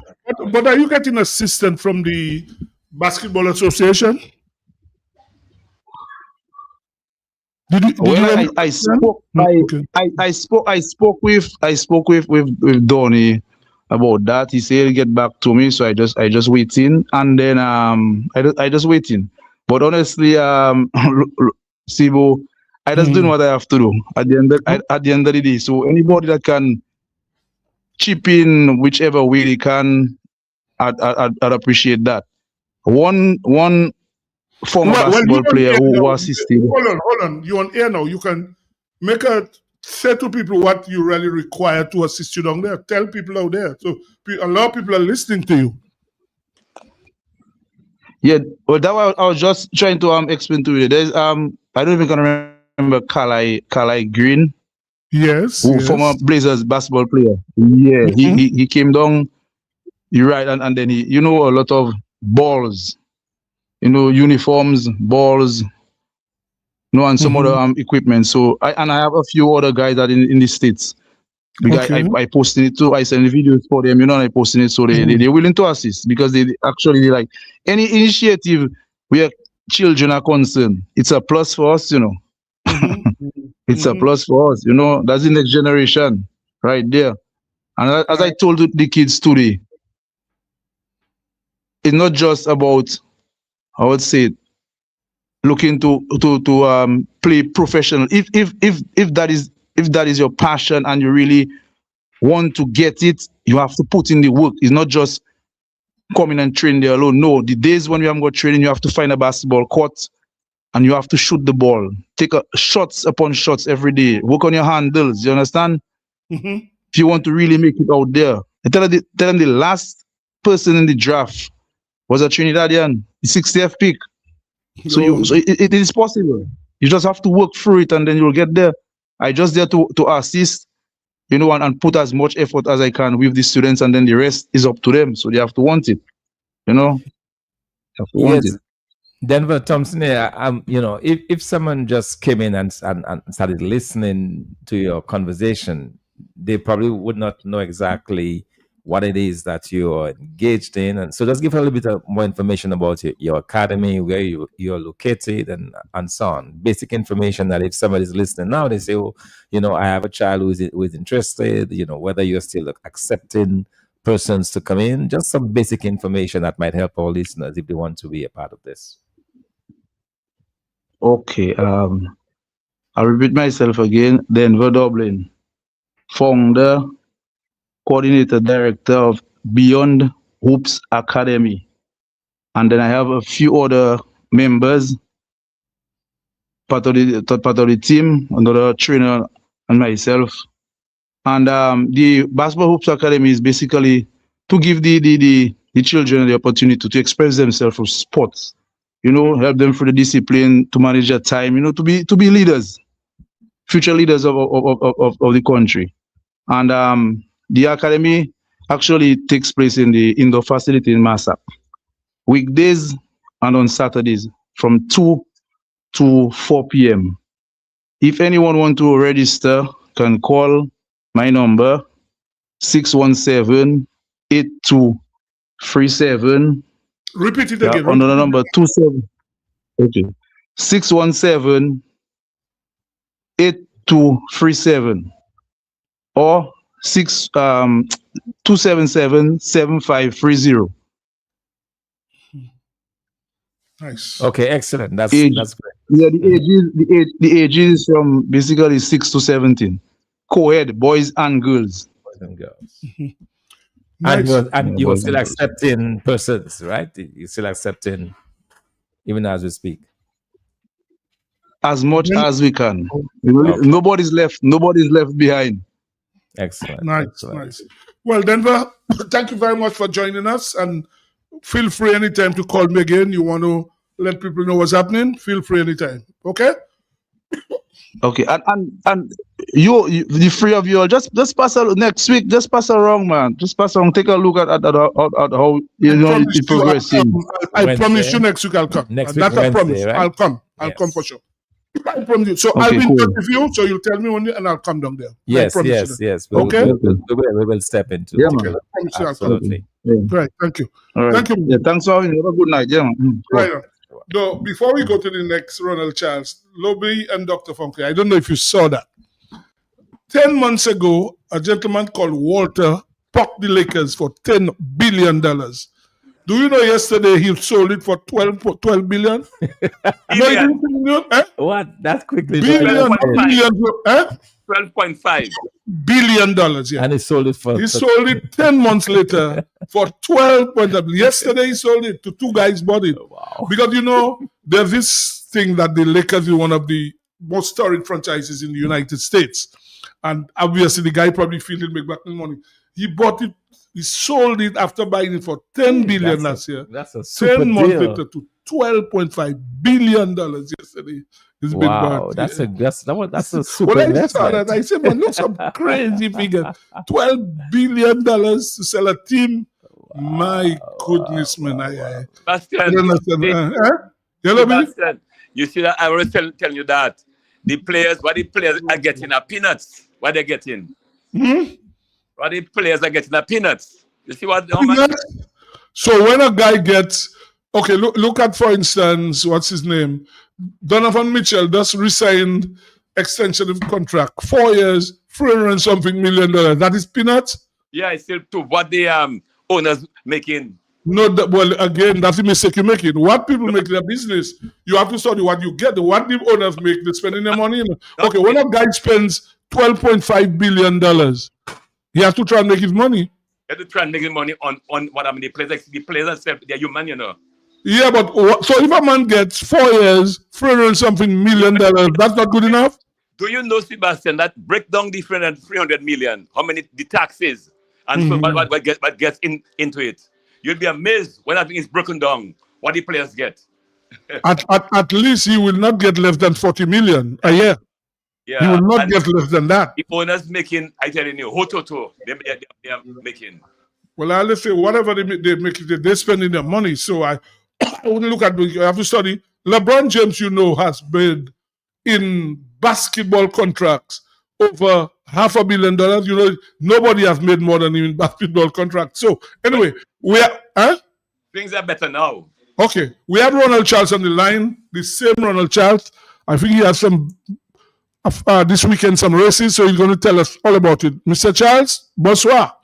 But are you getting assistance from the Basketball Association? I spoke with Donny about that. He said he'll get back to me, so I just waiting, and then I just waiting. But honestly, Sibo, I just doing what I have to do at the end of the day. So anybody that can chip in whichever way they can, I'd appreciate that. One former basketball player who assisted. Hold on. You're on air now. You can say to people what you really require to assist you down there. Tell people out there. So a lot of people are listening to you. Yeah, well, that was, I was just trying to explain to you. There's I don't even can remember Kalai Green. Yes. Former Blazers basketball player. Yeah, he came down. You're right, and then he, you know, a lot of balls, you know, uniforms, balls, you know, and some other equipment. So I have a few other guys that in the States. Because I posted it too. I send the videos for them, you know, and I posted it, so they're willing to assist because they actually like any initiative where children are concerned. It's a plus for us, you know. It's a plus for us, you know. That's the next generation right there. And as I told the kids today, it's not just about, I would say, looking to play professional. If that is your passion and you really want to get it, you have to put in the work. It's not just come in and train there alone. No, the days when you haven't got training, you have to find a basketball court and you have to shoot the ball. Take shots upon shots every day. Work on your handles. You understand? If you want to really make it out there. I tell them the last person in the draft was a Trinidadian, the 60th pick. So it is possible. You just have to work through it and then you'll get there. I just there to assist, you know, and put as much effort as I can with the students, and then the rest is up to them. So they have to want it, you know. Want it. Denver Thompson, you know, if someone just came in and started listening to your conversation, they probably would not know exactly what it is that you're engaged in. And so just give a little bit more information about your academy, where you're located, and so on. Basic information that if somebody's listening now, they say, oh, you know, I have a child who is interested, you know, whether you're still accepting persons to come in, just some basic information that might help our listeners if they want to be a part of this. Okay. I'll repeat myself again. Denver Dublin, founder, coordinator, director of Beyond Hoops Academy. And then I have a few other members, part of the team, another trainer and myself. And the Basketball Hoops Academy is basically to give the children the opportunity to express themselves through sports. You know, help them through the discipline, to manage their time, you know, to be leaders, future leaders of the country. And the academy actually takes place in the indoor facility in Massac, weekdays and on Saturdays from 2 to 4 p.m. If anyone wants to register, can call my number 617-8237. Repeat it again. On the number 27. Okay. 617-8237 or 277-7530. Nice. Okay, excellent. That's great. Yeah, the age is from basically 6 to 17. Co-ed, boys and girls. Boys and girls. Nice. And you're still accepting persons, right? You're still accepting even as we speak. as much as we can. Okay. Nobody's left behind. Excellent. Nice, Excellent. nice. Well, Denver, thank you very much for joining us, and feel free anytime to call me again. You want to let people know what's happening? Feel free anytime. Okay? Okay, and you the three of you all just pass next week. Just pass around, man. Just pass around. Take a look at how it's progressing. I promise you next week I'll come. Next That's week, a promise. Wednesday, right? I'll come. I'll come for sure. I promise you. So I'll be in touch with you. So you'll tell me when, and I'll come down there. Yes, I promise yes, you that. yes. Okay. We will step into Yeah, it. man. I promise you I'll come. Absolutely. Yeah. Right. Thank you. All right. Thank you. Yeah, thanks for having me. Have a good night. Yeah, man. Right on. No, before we go to the next Ronald Charles, Lobby and Dr. Funky, I don't know if you saw that. 10 months ago, a gentleman called Walter popped the Lakers for $10 billion. Do you know yesterday he sold it for 12 billion? No, he didn't know, eh? What? That's quickly. Billion, 12.5 billion dollars, yeah. And he sold it for. He sold it 10 months later for 12 point. Yesterday he sold it to two guys bought it. Wow. Because you know, there's this thing that the Lakers is one of the most storied franchises in the United States. And obviously the guy probably feel he'll make back the money. He bought it, he sold it after buying it for 10 billion last year. That's a super 10 months deal. later to $12.5 billion yesterday. It's been Wow, bad. that's a super When I saw investment. that, I said, man, look, some crazy figure. $12 billion to sell a team. My goodness, man. I Bastian, don't understand. You know what I mean? Bastian, you see that I was telling you that the players are getting are peanuts. What they're getting? What the players are getting are peanuts. You see what? How much? So when a guy gets, okay, look at, for instance, what's his name? Donovan Mitchell just resigned extension of contract, 4 years, $300 and something million. That is peanuts? Yeah, it's still to what the owners making. No, well, again, that's the mistake you're making. What people make their business, you have to study what you get. What the owners make, they're spending their money. Okay, when a guy spends $12.5 billion, he has to try and make his money. You have to try and make his money on what I mean. The players themselves, they're human, you know. Yeah, but so if a man gets 4 years, $300 and something million, that's not good enough? Do you know, Sebastian, that break down the 300 million, how many the taxes and so what gets into it? You'll be amazed when everything is broken down, what the players get. At least he will not get less than 40 million a year. Yeah, he will not get less than that. The owners making, I tell you, hototo, they are making. Well, I'll say whatever they make, they're spending their money. So I wouldn't look at it. You have to study. LeBron James, you know, has been in basketball contracts over $500 million. You know, nobody has made more than him in basketball contracts. So anyway, Things are better now. Okay, we have Ronald Charles on the line. The same Ronald Charles. I think he has some this weekend some races, so he's going to tell us all about it. Mr. Charles, bonsoir.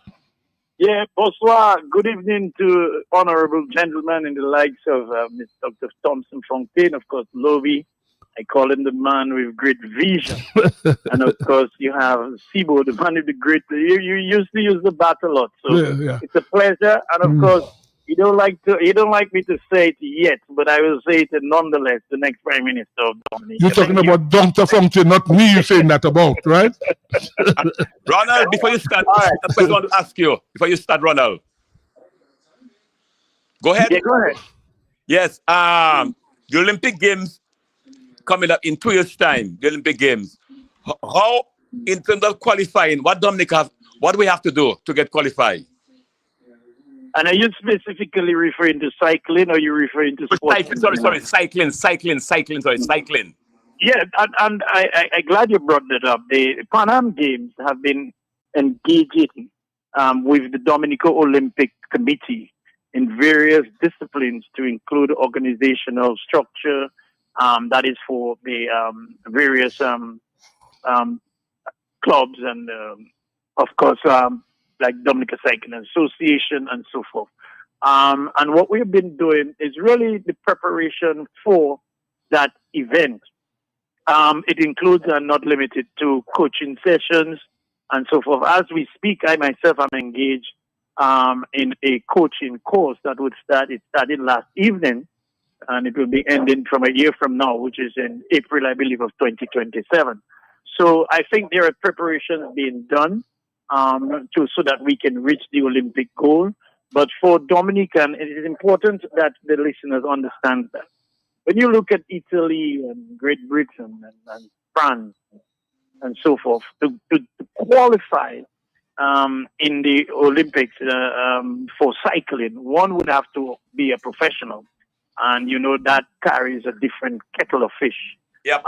Yeah, bonsoir. Good evening to honorable gentlemen in the likes of Mr. Dr. Thompson Fontaine, of course, Lovey. I call him the man with great vision. And of course, you have Sibo, the man with the great. You used to use the bat a lot, so it's a pleasure. And of course, you don't like me to say it yet, but I will say it nonetheless. The next Prime Minister of Dominica. You're talking about Dr. Fontaine, not me. You're saying that about, right? Ronald, before you start, I want to ask you. Before you start, Ronald, go ahead. Yeah, go ahead. Yes. The Olympic Games coming up in 2 years' time. The Olympic Games. How, in terms of qualifying, what do we have to do to get qualified? And are you specifically referring to cycling, or are you referring to sports? Cycling. Yeah, and I'm glad you brought that up. The Pan Am Games have been engaging with the Dominican Olympic Committee in various disciplines to include organizational structure, that is for the various clubs and, of course, like Dominica Cycling Association and so forth. And what we've been doing is really the preparation for that event. It includes and not limited to coaching sessions and so forth. As we speak, I myself am engaged in a coaching course that would start. It started last evening and it will be ending from a year from now, which is in April, I believe, of 2027. So I think there are preparations being done so that we can reach the Olympic goal. But for Dominican, it is important that the listeners understand that when you look at Italy and Great Britain and France and so forth, to qualify in the Olympics for cycling, one would have to be a professional. And, that carries a different kettle of fish. Yep.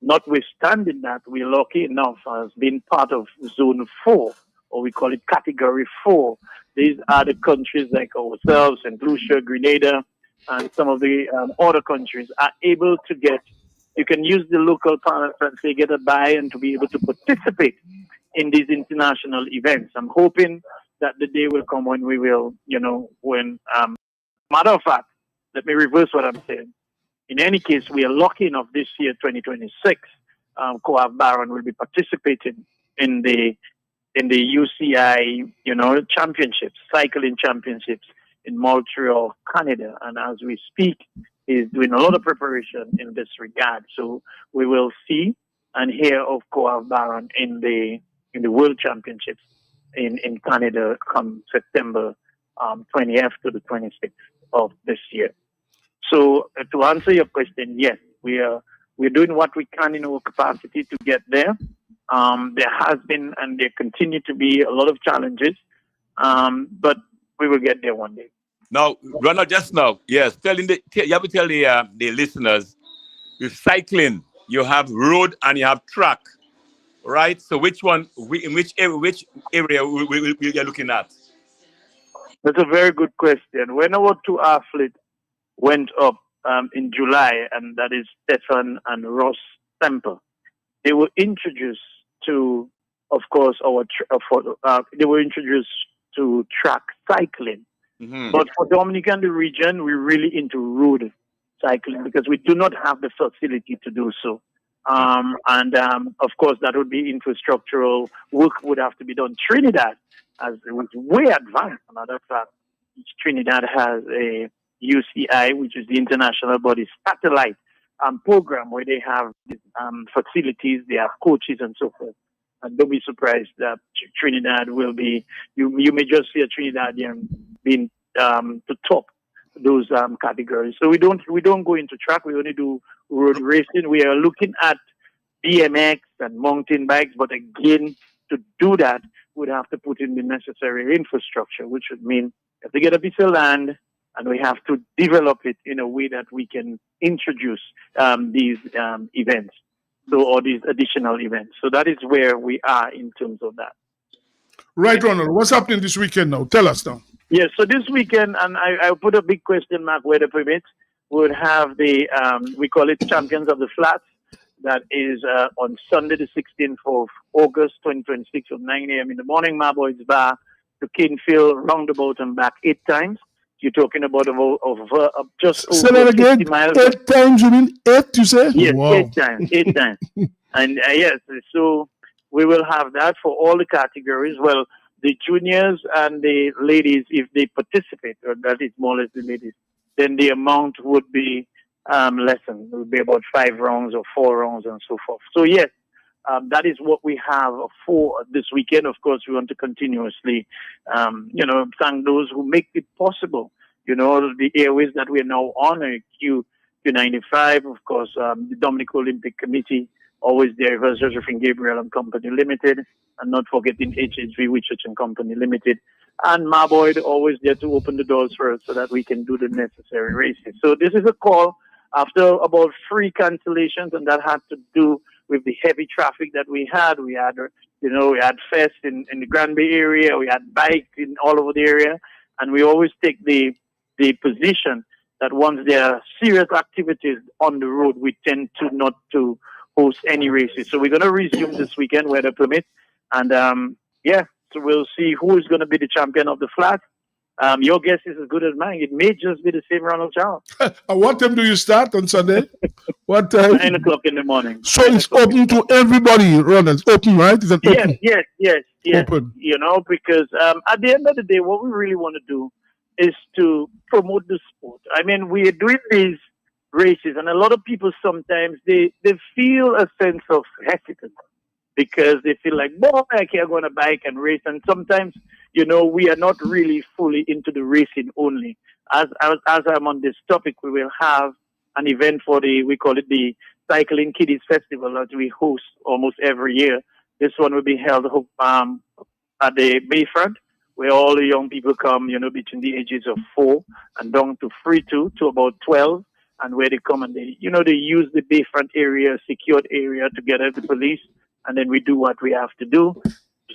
Notwithstanding that, we're lucky enough as being part of Zone 4, or we call it Category 4. These are the countries like ourselves, St. Lucia, Grenada, and some of the other countries are able to you can use the local partners and say get a buy-in to be able to participate in these international events. I'm hoping that the day will come when we will, matter of fact, let me reverse what I'm saying. In any case, we are lucky enough this year, 2026, Coab Baron will be participating in the UCI, championships, cycling championships in Montreal, Canada. And as we speak, he's doing a lot of preparation in this regard. So we will see and hear of Coab Baron in the World Championships in Canada come September 20th to the 26th of this year. So to answer your question, yes, we're doing what we can in our capacity to get there. There has been and there continue to be a lot of challenges, but we will get there one day. Now, Ronald, just now, yes, you have to tell the listeners, with cycling, you have road and you have track, right? So which area we are looking at? That's a very good question. When our two athletes went up in July, and that is Stefan and Ross Temple, they were introduced to, of course, they were introduced to track cycling. Mm-hmm. But for Dominican, the region, we're really into road cycling because we do not have the facility to do so. Of course, that would be infrastructural work would have to be done. Trinidad, as it was way advanced. Matter of fact, Trinidad has a UCI, which is the International Body Satellite program, where they have facilities, they have coaches and so forth. And don't be surprised that Trinidad will be, you may just see a Trinidadian being to top those categories. So we don't go into track, we only do road racing. We are looking at BMX and mountain bikes, but again, to do that, we'd have to put in the necessary infrastructure, which would mean we have to get a piece of land and we have to develop it in a way that we can introduce these events, or these additional events. So that is where we are in terms of that. Right, Ronald. What's happening this weekend now? Tell us now. Yes, so this weekend, and I put a big question mark where the permits, would have the, we call it Champions of the Flats. That is on Sunday, the 16th of August, 2026, from 9 a.m. in the morning, Marboy's Bar to Kinfield, roundabout and back 8 times. You're talking about just say over that again. 50 miles. 8 times, you mean 8, you say? Yes, wow. 8 times, 8 times. And yes, so we will have that for all the categories. Well, the juniors and the ladies, if they participate, or that is more or less the ladies, then the amount would be lessened. It would be about 5 rounds or 4 rounds and so forth. So yes, that is what we have for this weekend. Of course, we want to continuously, thank those who make it possible. The airways that we are now on, Q95, of course, the Dominican Olympic Committee, always there, Josephine Gabriel and Company Limited, and not forgetting HHV Research and Company Limited, and Marboyd, always there to open the doors for us so that we can do the necessary races. So this is a call after about 3 cancellations, and that had to do with the heavy traffic that we had. We had, we had fest in the Grand Bay area, we had bike in all over the area, and we always take the position that once there are serious activities on the road, we tend to not to host any races. So we're going to resume this weekend, weather permit, and so we'll see who is going to be the champion of the flat. Your guess is as good as mine. It may just be the same Ronald Charles. What time do you start on Sunday? What time? 9 o'clock in the morning. So it's open to everybody, Ronald. It's open, right? Is it open? Yes. Open. Because at the end of the day, what we really want to do is to promote the sport. I mean, we are doing these races, and a lot of people sometimes they feel a sense of hesitance because they feel like, boy, I can't go on a bike and race. And sometimes, you know, we are not really fully into the racing only. As I'm on this topic, we will have an event for we call it the Cycling Kiddies Festival that we host almost every year. This one will be held at the Bayfront, where all the young people come, you know, between the ages of 4 and down to 32 to about 12, and where they come and they use the Bayfront area, secured area, together with the police, and then we do what we have to do.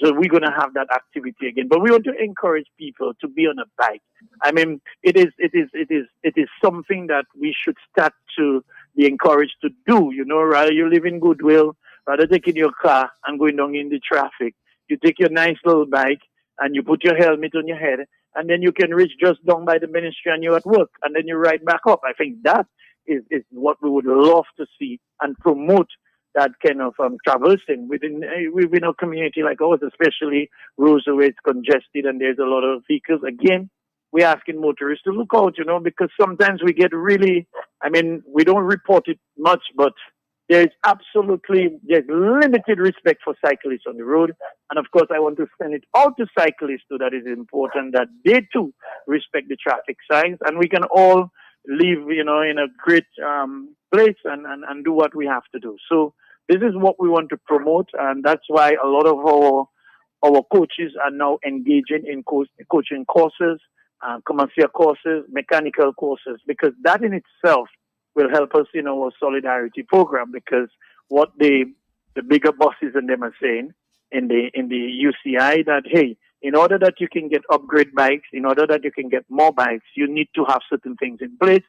So we're going to have that activity again. But we want to encourage people to be on a bike. I mean, it is something that we should start to be encouraged to do. You know, rather you live in Goodwill, rather taking your car and going down in the traffic. You take your nice little bike and you put your helmet on your head, and then you can reach just down by the ministry and you're at work, and then you ride back up. I think that is what we would love to see and promote, that kind of traversing within a community like ours, especially Roseau, where it's congested and there's a lot of vehicles. Again, we're asking motorists to look out, you know, because sometimes we get really, I mean, we don't report it much, but there's limited respect for cyclists on the road. And of course, I want to send it out to cyclists too, that is important that they too respect the traffic signs, and we can all live, you know, in a great place and do what we have to do. So this is what we want to promote, and that's why a lot of our coaches are now engaging in coaching courses, commercial courses, mechanical courses, because that in itself will help us in our solidarity program. Because what the bigger bosses and them are saying in the UCI, that hey, in order that you can get upgrade bikes, in order that you can get more bikes, you need to have certain things in place.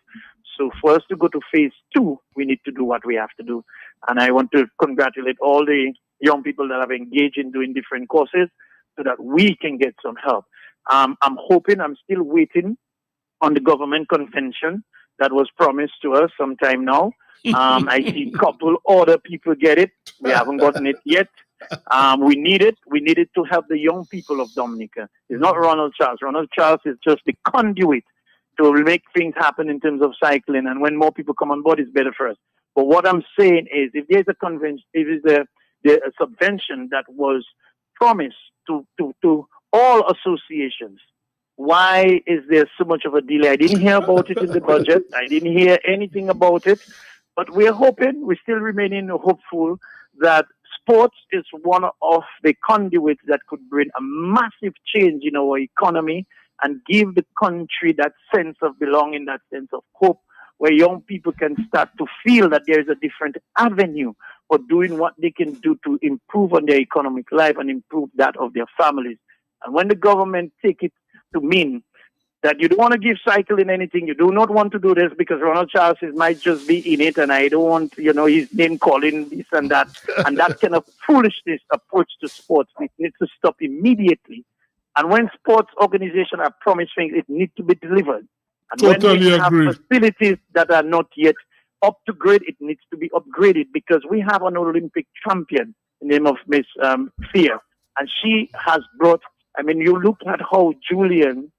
So for us to go to phase 2, we need to do what we have to do. And I want to congratulate all the young people that have engaged in doing different courses so that we can get some help. I'm still waiting on the government convention that was promised to us sometime now. I see a couple other people get it. We haven't gotten it yet. We need it. We need it to help the young people of Dominica. It's not Ronald Charles. Ronald Charles is just the conduit to make things happen in terms of cycling. And when more people come on board, it's better for us. But what I'm saying is, if there's a convention, if there's a subvention that was promised to all associations, why is there so much of a delay? I didn't hear about it in the budget. I didn't hear anything about it. But we're hoping, we're still remaining hopeful that sports is one of the conduits that could bring a massive change in our economy and give the country that sense of belonging, that sense of hope, where young people can start to feel that there is a different avenue for doing what they can do to improve on their economic life and improve that of their families. And when the government take it to mean that you don't want to give cycling anything, you do not want to do this because Ronald Charles might just be in it, and I don't want, you know, his name calling this and that, and that kind of foolishness approach to sports, it needs to stop immediately. And when sports organizations are promised things, it needs to be delivered. And when we have facilities that are not yet up to grade, it needs to be upgraded, because we have an Olympic champion, the name of Miss Fear, and she has brought, I mean, you look at how Julian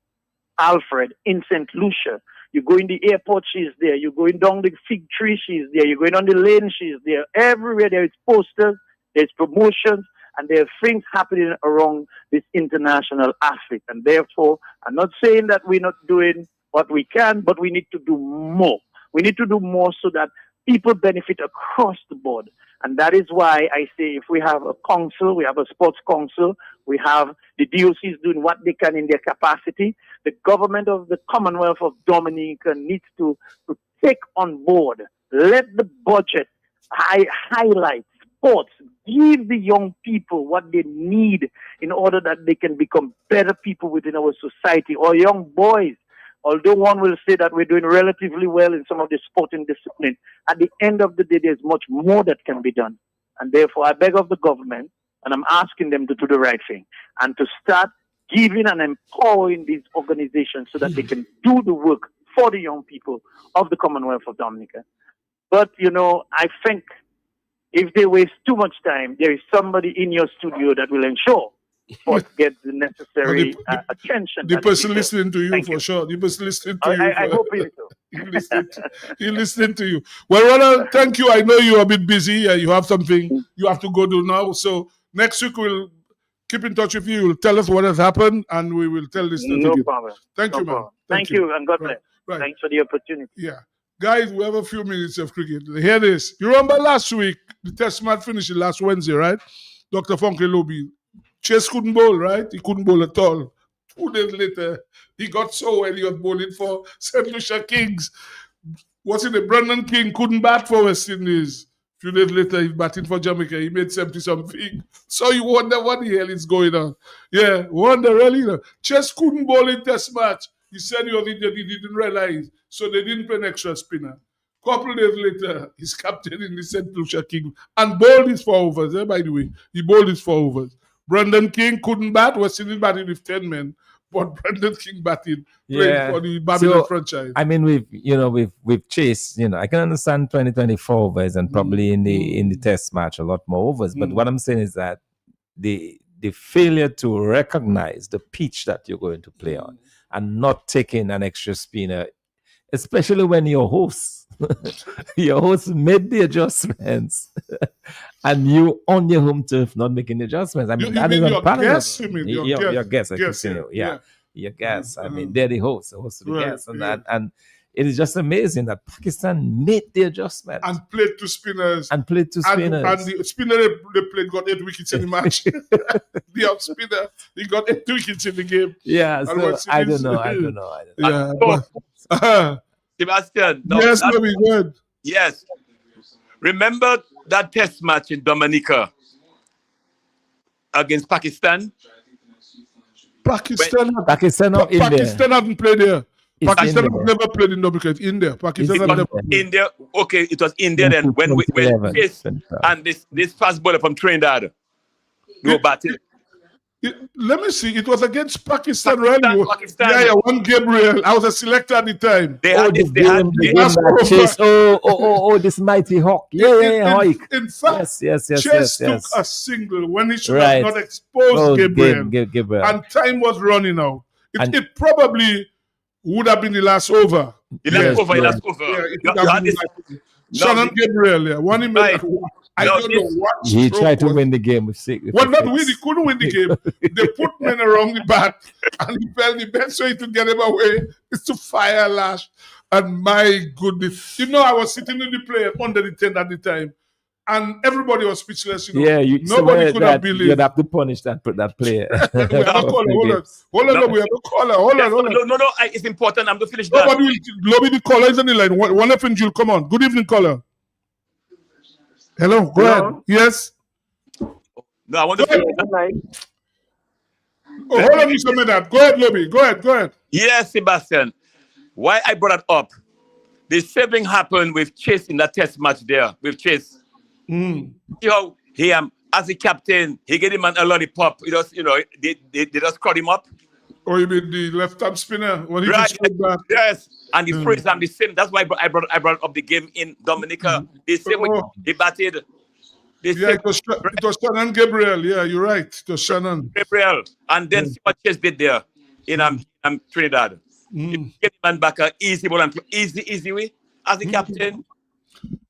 Alfred in St. Lucia, you go in the airport, she's there. You're going down the fig tree, she's there. You're going on the lane, she's there. Everywhere there is posters, there's promotions, and there are things happening around this international athlete. And therefore, I'm not saying that we're not doing what we can, but we need to do more. We need to do more so that people benefit across the board. And that is why I say if we have a council, we have a sports council, we have the DOCs doing what they can in their capacity, the government of the Commonwealth of Dominica needs to take on board, let the budget highlight sports, give the young people what they need in order that they can become better people within our society, or young boys. Although one will say that we're doing relatively well in some of the sporting disciplines, at the end of the day, there's much more that can be done. And therefore, I beg of the government, and I'm asking them to do the right thing, and to start giving and empowering these organizations so that they can do the work for the young people of the Commonwealth of Dominica. But, you know, I think if they waste too much time, there is somebody in your studio that will ensure sport gets the necessary attention. The that it person deserves. listening to you Thank for sure. The person listening to you. I hope it is so. He listening to you. Well, Ronald, thank you. I know you're a bit busy. You have something you have to go do now. So next week we'll keep in touch with you. You'll tell us what has happened, and we will tell this. No problem. Thank No you, man. problem. Thank you, and God bless. Right. Thanks for the opportunity. Yeah. Guys, we have a few minutes of cricket. Hear this. You remember last week, the test match finished last Wednesday, right? Dr. Funky Lobby. Chase couldn't bowl, right? He couldn't bowl at all. 2 days later, he got so well, he was bowling for St. Lucia Kings. Was it Brendan King couldn't bat for West Indies? A few days later, he's batting for Jamaica. He made 70-something. So you wonder what the hell is going on. Yeah, wonder really. Chase couldn't bowl in test match. He said he was injured. He didn't realize. So they didn't play an extra spinner. Couple days later, he's captain in the St. Lucia King and bowled his 4 overs. By the way, he bowled his 4 overs. Brendan King couldn't bat. West Indies batting with 10 men, but Brendan King batting playing for the Babylon franchise. I mean, we've Chase. I can understand 20-24 overs and probably in the test match a lot more overs. But what I'm saying is that the failure to recognize the pitch that you're going to play on and not taking an extra spinner, especially when your host made the adjustments and you on your home turf not making the adjustments. I mean, that is unparalleled. Your guess, your guess. I mean, they're the hosts of the guests, and it is just amazing that Pakistan made the adjustment and played 2 spinners. And the spinner they played got 8 wickets in the match. The off spinner, he got 8 wickets in the game. Yeah, so I don't know. Yeah, Sebastian. No, yes, very good. Yes. Remember that test match in Dominica against Pakistan? Pakistan haven't played there. Pakistan have never played in Dominica. It's India. Pakistan have never played. India. Okay, it was India then when Chase and this fast bowler from Trinidad no batting. Let me see. It was against Pakistan, right? Pakistan. Yeah, one Gabriel. I was a selector at the time. This mighty hawk. Hawk. In fact, yes. Chase took a single when he should have not exposed Gabriel. And time was running out. It probably would have been the last over. The last over. Yeah, it would have been Shannon Gabriel, yeah. One he made. I don't know what. He tried to win the game with 6. Well, not win. He couldn't win the game. They put men around the bat, and he felt the best way to get him away is to fire Lash. And my goodness, I was sitting in the play under the tent at the time, and everybody was speechless. Nobody could have believed. You'd have to punish that player. We have a caller. Hold on. We have a caller. Hold on. No. It's important. I'm going to finish that. Nobody will lobby the caller is on the line. One FNG will come on. Good evening, caller. Hello, go ahead. Yes. No, I want to finish that. Oh, hold on, Mr. Medad. Go ahead, Lobby. Go ahead. Yes, Sebastian. Why I brought that up? The same thing happened with Chase in that test match there with Chase. See how he as a captain, he gave him a lollipop. They just cut him up. Oh, you mean the left-arm spinner when he just back? Yes, and the phrase the same. That's why I brought up the game in Dominica. The same way he batted. It was Shannon Gabriel. Yeah, you're right. It was Shannon Gabriel, and then see what Chase did there in Trinidad. He gave him back an easy ball and easy way as the captain.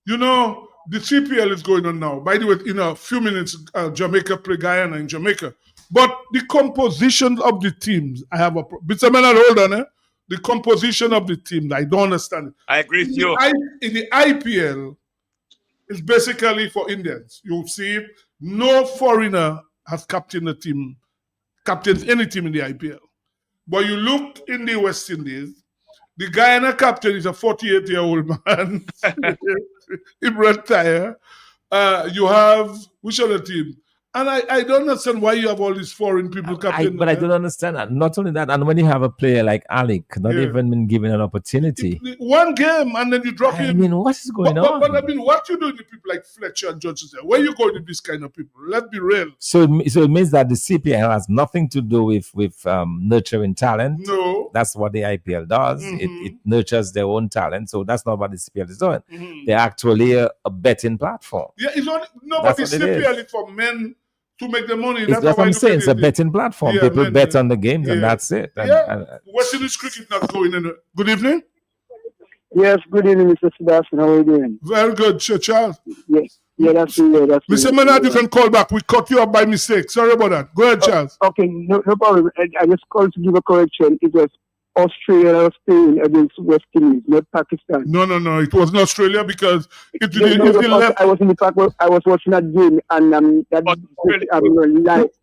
The CPL is going on now. By the way, in a few minutes, Jamaica play Guyana in Jamaica. But the composition of the teams, I have a problem. Mr. Menard, hold on. The composition of the team, I don't understand it. I agree with you. In the IPL, it's basically for Indians. You'll see no foreigner has captained any team in the IPL. But you look in the West Indies, the Guyana captain is a 48-year-old man. Imran Tyre. You have, which other team? And I don't understand why you have all these foreign people captain. But I don't understand that. Not only that, and when you have a player like Alec, not even been given an opportunity. One game, and then you drop him. I mean, what is going on? But I mean, what you do with people like Fletcher and Johnson? Where you going with this kind of people? Let's be real. So it means that the CPL has nothing to do with nurturing talent. No. That's what the IPL does. It nurtures their own talent. So that's not what the CPL is doing. They're actually a betting platform. Yeah, it's only, no, but the CPL is for men to make the money. It's That's just how I I'm look saying at it's a it. betting platform. Yeah, People man, bet on the games and yeah. that's it. And, Yeah, West Indies cricket not going in. Good evening. Yes, good evening, Mr. Sebastian. How are you doing? Very good, Charles. Yes. Yeah, that's it. That's Mr. it. Menard, you can call back. We cut you up by mistake. Sorry about that. Go ahead, Charles. Okay, no problem. I just called to give a correction. It was Australia or Spain against West Indies, not Pakistan. No. It wasn't Australia because I was in the park. I was watching that game, and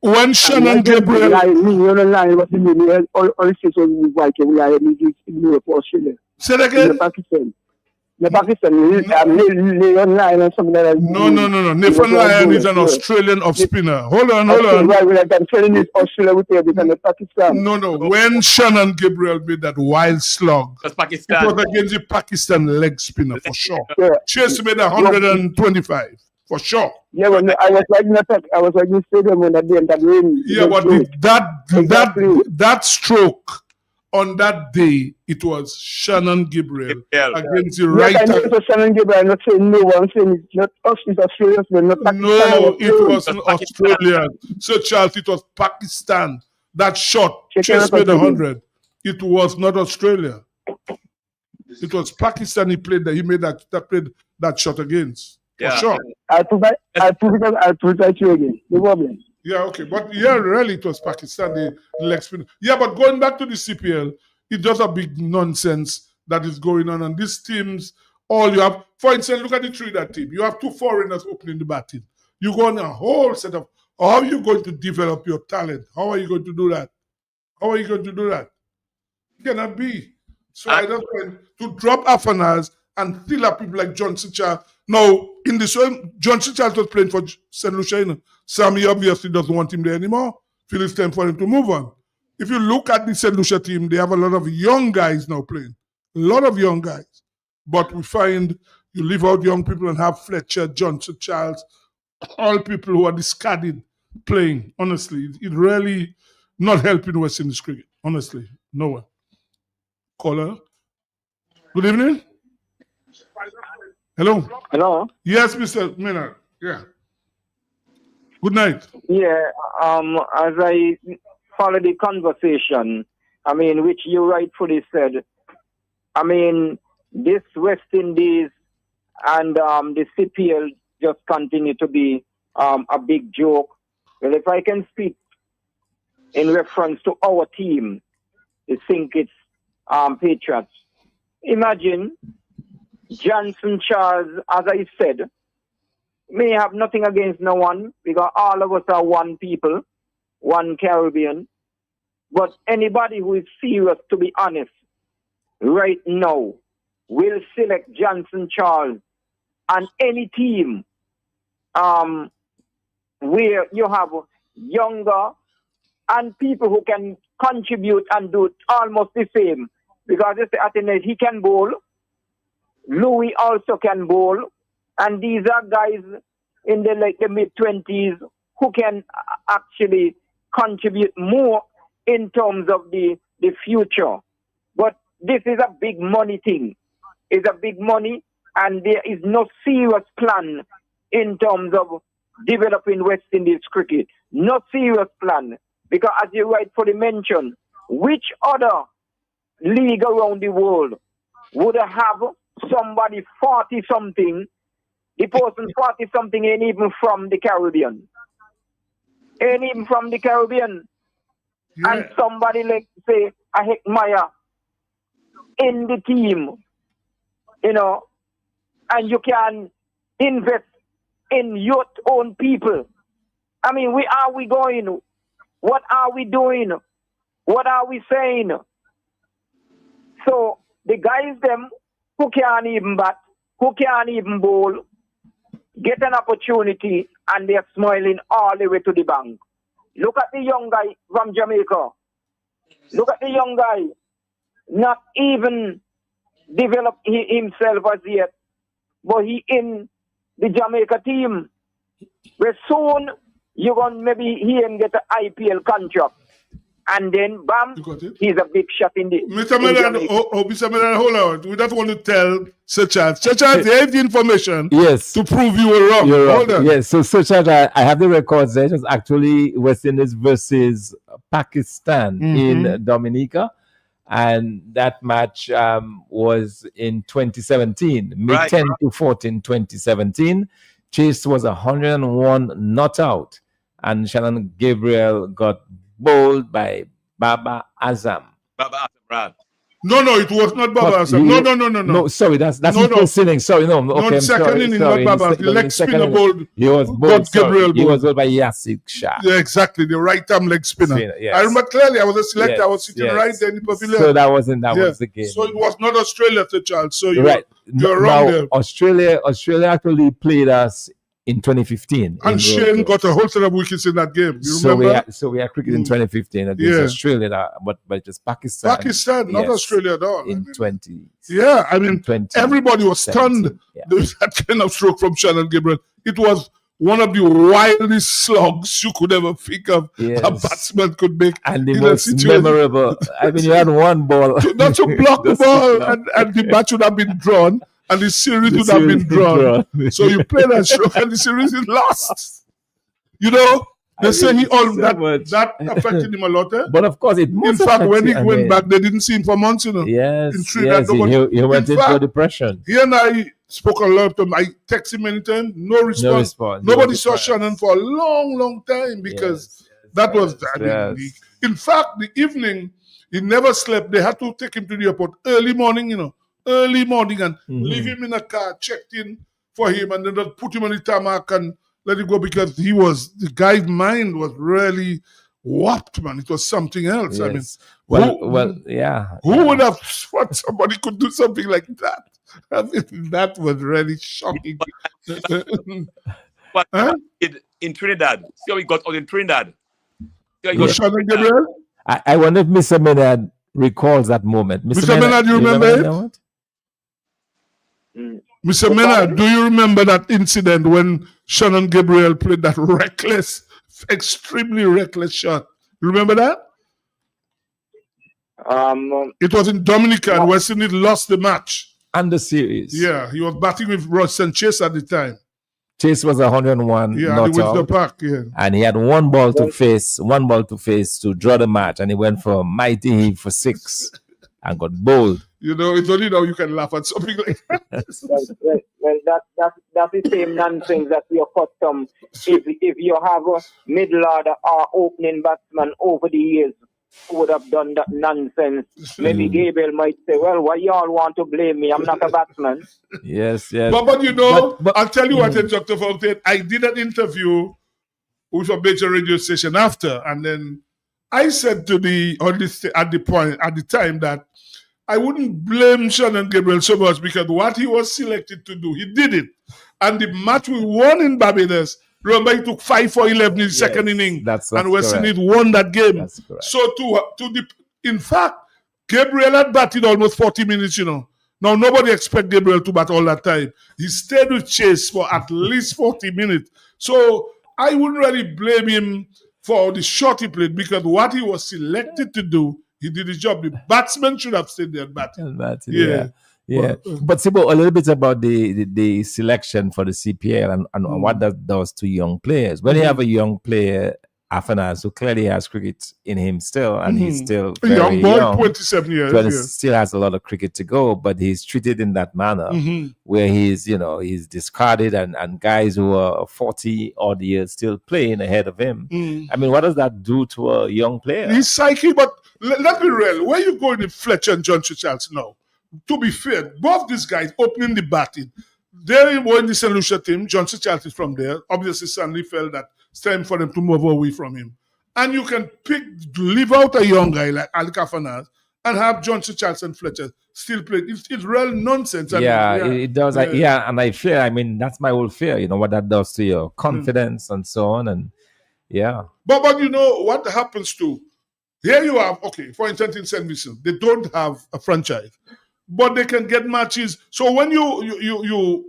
when Shannon Gabriel, line was in the all six was in the white. We are in for Australia. Say that again. Pakistan. The Pakistan, Leon Lyon or something like that. No. Nathan Lyon is an Australian off spinner. Hold on. Right, I'm telling you, Australia with the Pakistan. No. When Shannon Gabriel made that wild slug, it was against the Pakistan leg spinner for sure. Yeah. Chase made 125 for sure. Yeah, but I was like in the stadium when that game that rain. Yeah, but that stroke. On that day, it was Shannon Gabriel against the right. I know it was Shannon Gabriel. I'm not saying no. I'm saying it's not us. It's Australians. Not Pakistan. No, it wasn't Australia. So, Charles, it was Pakistan. That shot, Chase made 100. It was not Australia. It was Pakistan. He played that. He made that shot against. For sure. I'll prove it to you again. No problem. Yeah, okay. But yeah, really, it was Pakistan, the leg spin. Yeah, but going back to the CPL, it's just a big nonsense that is going on. And these teams, all you have, for instance, look at the Trinidad team. You have 2 foreigners opening the batting. You go on a whole set of, how are you going to develop your talent? How are you going to do that? It cannot be. So I just went to drop Afanas and fill up people like John Sichar. Now, in the same, John Sichar was playing for St. Lucia. Sammy obviously doesn't want him there anymore. Feel it's time for him to move on. If you look at the St. Lucia team, they have a lot of young guys now playing. A lot of young guys. But we find you leave out young people and have Fletcher, Johnson, Charles, all people who are discarded playing. Honestly, it really not helping West Indies cricket. Honestly, no one. Caller. Good evening. Hello. Yes, Mr. Menard. Yeah. Good night. Yeah. As I follow the conversation, which you rightfully said, this West Indies and the CPL just continue to be a big joke. Well, if I can speak in reference to our team, I think it's Patriots. Imagine Johnson Charles, as I said, may have nothing against no one because all of us are one people, one Caribbean. But anybody who is serious, to be honest, right now, will select Johnson Charles and any team where you have younger and people who can contribute and do almost the same. Because he can bowl. Louis also can bowl. And these are guys in the mid-20s who can actually contribute more in terms of the future. But this is a big money thing. It's a big money, and there is no serious plan in terms of developing West Indies cricket. No serious plan. Because as you rightfully mentioned, which other league around the world would have somebody 40-something, the person 40-something ain't even from the Caribbean. Yeah. And somebody like, say, a Heckmeyer in the team, and you can invest in your own people. Where are we going? What are we doing? What are we saying? So the guys them who can't even bat, who can't even bowl, get an opportunity and they're smiling all the way to the bank. Look at the young guy from Jamaica. Look at the young guy, not even developed himself as yet, but he in the Jamaica team. Where soon you're going to maybe hear him get an IPL contract. and then bam, he's a big shot in the. Mr. Menan, Mr. Menan, hold on. We don't want to tell Sir Charles. Sir Charles, you have the information to prove you were wrong. You're Hold wrong. on. Yes, so Sir Charles, I have the records there. It was actually West Indies versus Pakistan in Dominica. And that match was in 2017, May 10 to 14, 2017. Chase was 101 not out. And Shannon Gabriel got bowled by Baba Azam. Baba Azam, right. No, it was not Baba Azam. No. No, sorry, that's No, in first inning. Sorry, no. Okay, the I'm second sorry, inning, sorry. not Baba. In The leg second spinner inning, bowled. He was bowled. Got Gabriel He was bowled. bowled by Yasik Shah. Yeah, exactly. The right arm leg spinner. Yes. I remember clearly. I was a selector. I was sitting Yes. right there in the pavilion. So that was the game. So it was not Australia, Sir Charles. So you're Now, wrong there. Australia actually played us in 2015. And Shane got a whole set of wickets in that game. You remember? So we had cricket in 2015 against Australia, but it was Pakistan. Pakistan, not Australia at all. In 20. Yeah, I mean, everybody was stunned. There was that kind of stroke from Shannon Gabriel. It was one of the wildest slugs you could ever think of a batsman could make. And the in most a situation. memorable. I mean, you had one ball. Not to block the ball, and the match would have been drawn, and the series would have been drawn. So you play that stroke, and the series is lost. You know, they say that affected him a lot. But of course, in fact, when he went back, they didn't see him for months. You know, in Trinidad, he went into fact, depression. He and I spoke a lot to him. I texted him many times, no response. Nobody saw Shannon for a long time because that was. I mean, in fact, the evening he never slept. They had to take him to the airport early morning. And leave him in a car, checked in for him, and then just put him on the tarmac and let him go because the guy's mind was really warped, man. It was something else. I mean, who would have thought somebody could do something like that? I mean, that was really shocking. But in Trinidad, see how he got out in Trinidad. Shannon Gabriel? I wonder if Mr. Menard recalls that moment. Mr. Menard, you remember it? Mr. Menard, do you remember that incident when Shannon Gabriel played that extremely reckless shot? You remember that? It was in Dominica and West Indies lost the match. And the series. Yeah, he was batting with Royston Chase at the time. Chase was 101 not out. The pack, and he had one ball to face to draw the match, and he went for mighty heave for 6 and got bowled. You know, it's only now you can laugh at something like that. Well, that's the same nonsense that you're accustomed. If you have a middle order or opening batsman over the years who would have done that nonsense, maybe Gabriel might say, well, why y'all want to blame me? I'm not a batsman. Yes. But you know, I'll tell you what, Dr. Fountain, I did an interview with a major radio station after, and then I said at the time that I wouldn't blame Shannon Gabriel so much because what he was selected to do, he did it. And the match we won in Barbados, remember he took 5 for 11 in the second inning, and West Indies won that game. So in fact, Gabriel had batted almost 40 minutes, you know. Now, nobody expect Gabriel to bat all that time. He stayed with Chase for at least 40 minutes. So I wouldn't really blame him for the shot he played because what he was selected to do, he did his job. The batsman should have stayed there and batted. Yeah. But Sibo, a little bit about the selection for the CPL and what that does to young players. When you have a young player, Afanaz, who clearly has cricket in him still, and he's still very young boy, 27 years. Still has a lot of cricket to go, but he's treated in that manner where he's discarded and guys who are 40 odd years still playing ahead of him. I mean, what does that do to a young player? His psyche, but let's be real. Where you going with Fletcher and John Charles now? To be fair, both these guys opening the batting. They were in the St. Lucia team. John Charles is from there. Obviously, Stanley felt that it's time for them to move away from him. And you can leave out a young guy like Ali Kafanaz and have John Charles and Fletcher still play. It's real nonsense. It does. And I fear, I mean, that's my whole fear, you know, what that does to your confidence and so on. And But you know what happens to, here you have, okay, for instance, in St. Vincent, they don't have a franchise, but they can get matches. So when you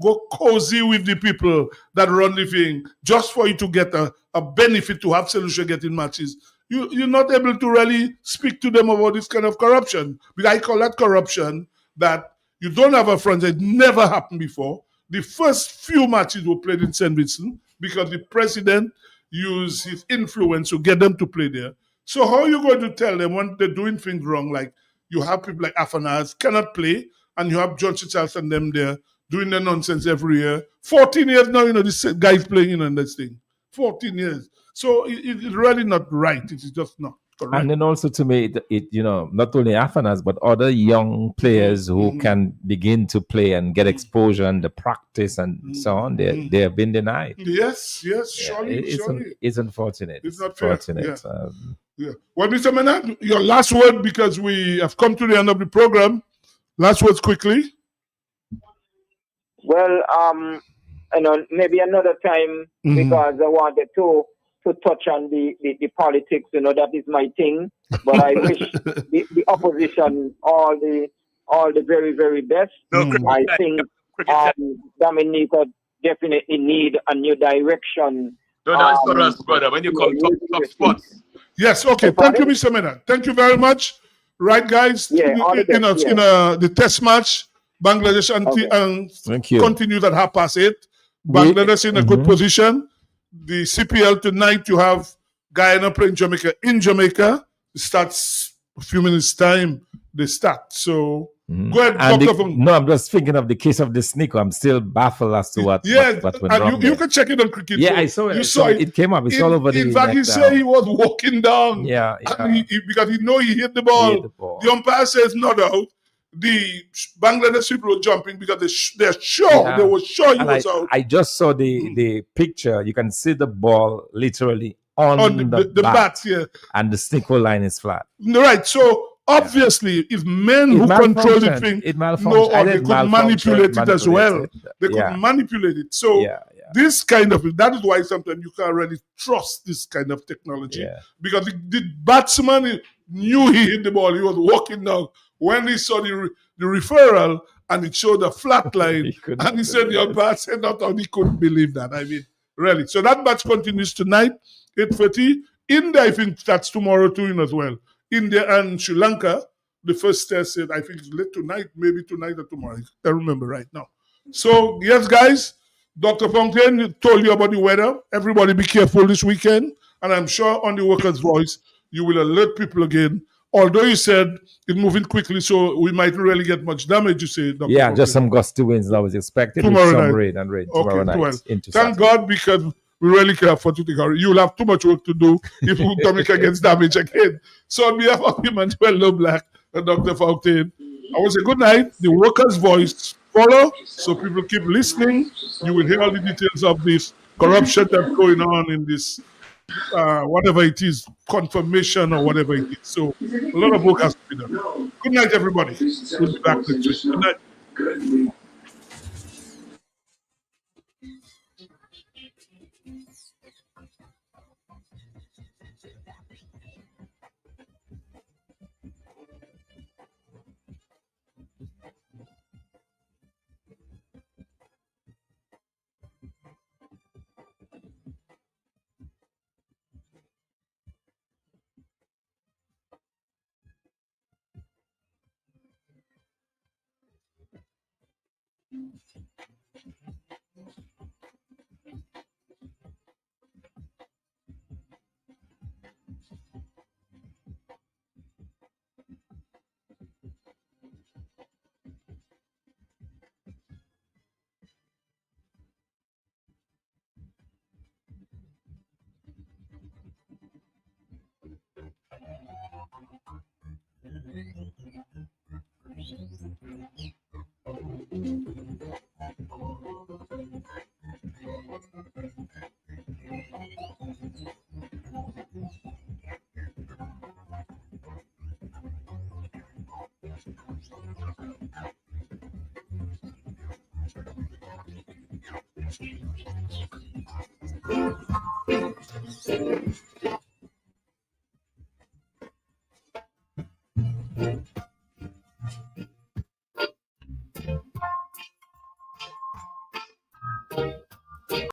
go cozy with the people that run the thing, just for you to get a benefit to have St. Lucia getting matches, you're not able to really speak to them about this kind of corruption. Because I call that corruption that you don't have a front. It never happened before. The first few matches were played in St. Vincent because the president used his influence to get them to play there. So how are you going to tell them when they're doing things wrong? Like you have people like Afanaz cannot play, and you have John Chichals and them there doing the nonsense every year. 14 years now, this guy's playing in this thing. 14 years. So it's really not right. It is just not correct. And then also to me, it not only Afanas, but other young players who can begin to play and get exposure and the practice and so on, they have been denied. Yes, surely. It's unfortunate. It's not unfortunate. fair. Yeah. Well, Mr. Menard, your last word, because we have come to the end of the program. Last words quickly. Well, maybe another time, because I wanted to touch on the politics, that is my thing. But I wish the opposition all the very, very best. I think Dominica definitely need a new direction. No, that's for us, brother. When you come top spots. Yes, okay. Thank you, Mr. Menard. Thank you very much. Right, guys? The test match, Bangladesh continue at 8:30. Bangladesh in a good position. The CPL tonight, you have Guyana playing Jamaica in Jamaica. It starts a few minutes' time. They start. So go ahead, No, I'm just thinking of the case of the sneaker. I'm still baffled as to what went wrong. You can check it on Cricket. Yeah, I saw it. You saw it. It came up. It's all over the In fact, he said he was walking down. Yeah. Because he hit the ball. The umpire says not out. The Bangladesh people were jumping because they're sure. Yeah. They were sure he was out. I just saw the picture. You can see the ball literally on the bat. Yeah. And the sneaker line is flat. Right. So obviously, if men who control the thing they could manipulate it as well. They could manipulate it. So this kind of that is why sometimes you can't really trust this kind of technology because the batsman knew he hit the ball. He was walking down. When he saw the referral and it showed a flat line, and he said the umpire said not on, he couldn't believe that. I mean, really. So that match continues tonight, 8:30. India, I think that's tomorrow too as well. India and Sri Lanka, the first test, I think it's late tonight, maybe tonight or tomorrow. I can't remember right now. So, yes, guys, Dr. Fontaine told you about the weather. Everybody be careful this weekend. And I'm sure on the Workers' Voice, you will alert people again. Although you said it's moving quickly, so we might really get much damage, you say, Dr. Yeah, just some gusty winds I was expected. Tomorrow with some night. rain and rain tomorrow night. Well, into thank Saturday. God, because we really can't afford to take out. You'll have too much work to do if Dominica gets damaged again. So on behalf of Emmanuel LeBlanc and Dr. Fontaine, I will say good night. The Workers' Voice follow, so people keep listening. You will hear all the details of this corruption that's going on in this whatever it is, confirmation or whatever it is. So a lot of work has to be done. Good night, everybody. We'll be back next week. Good night.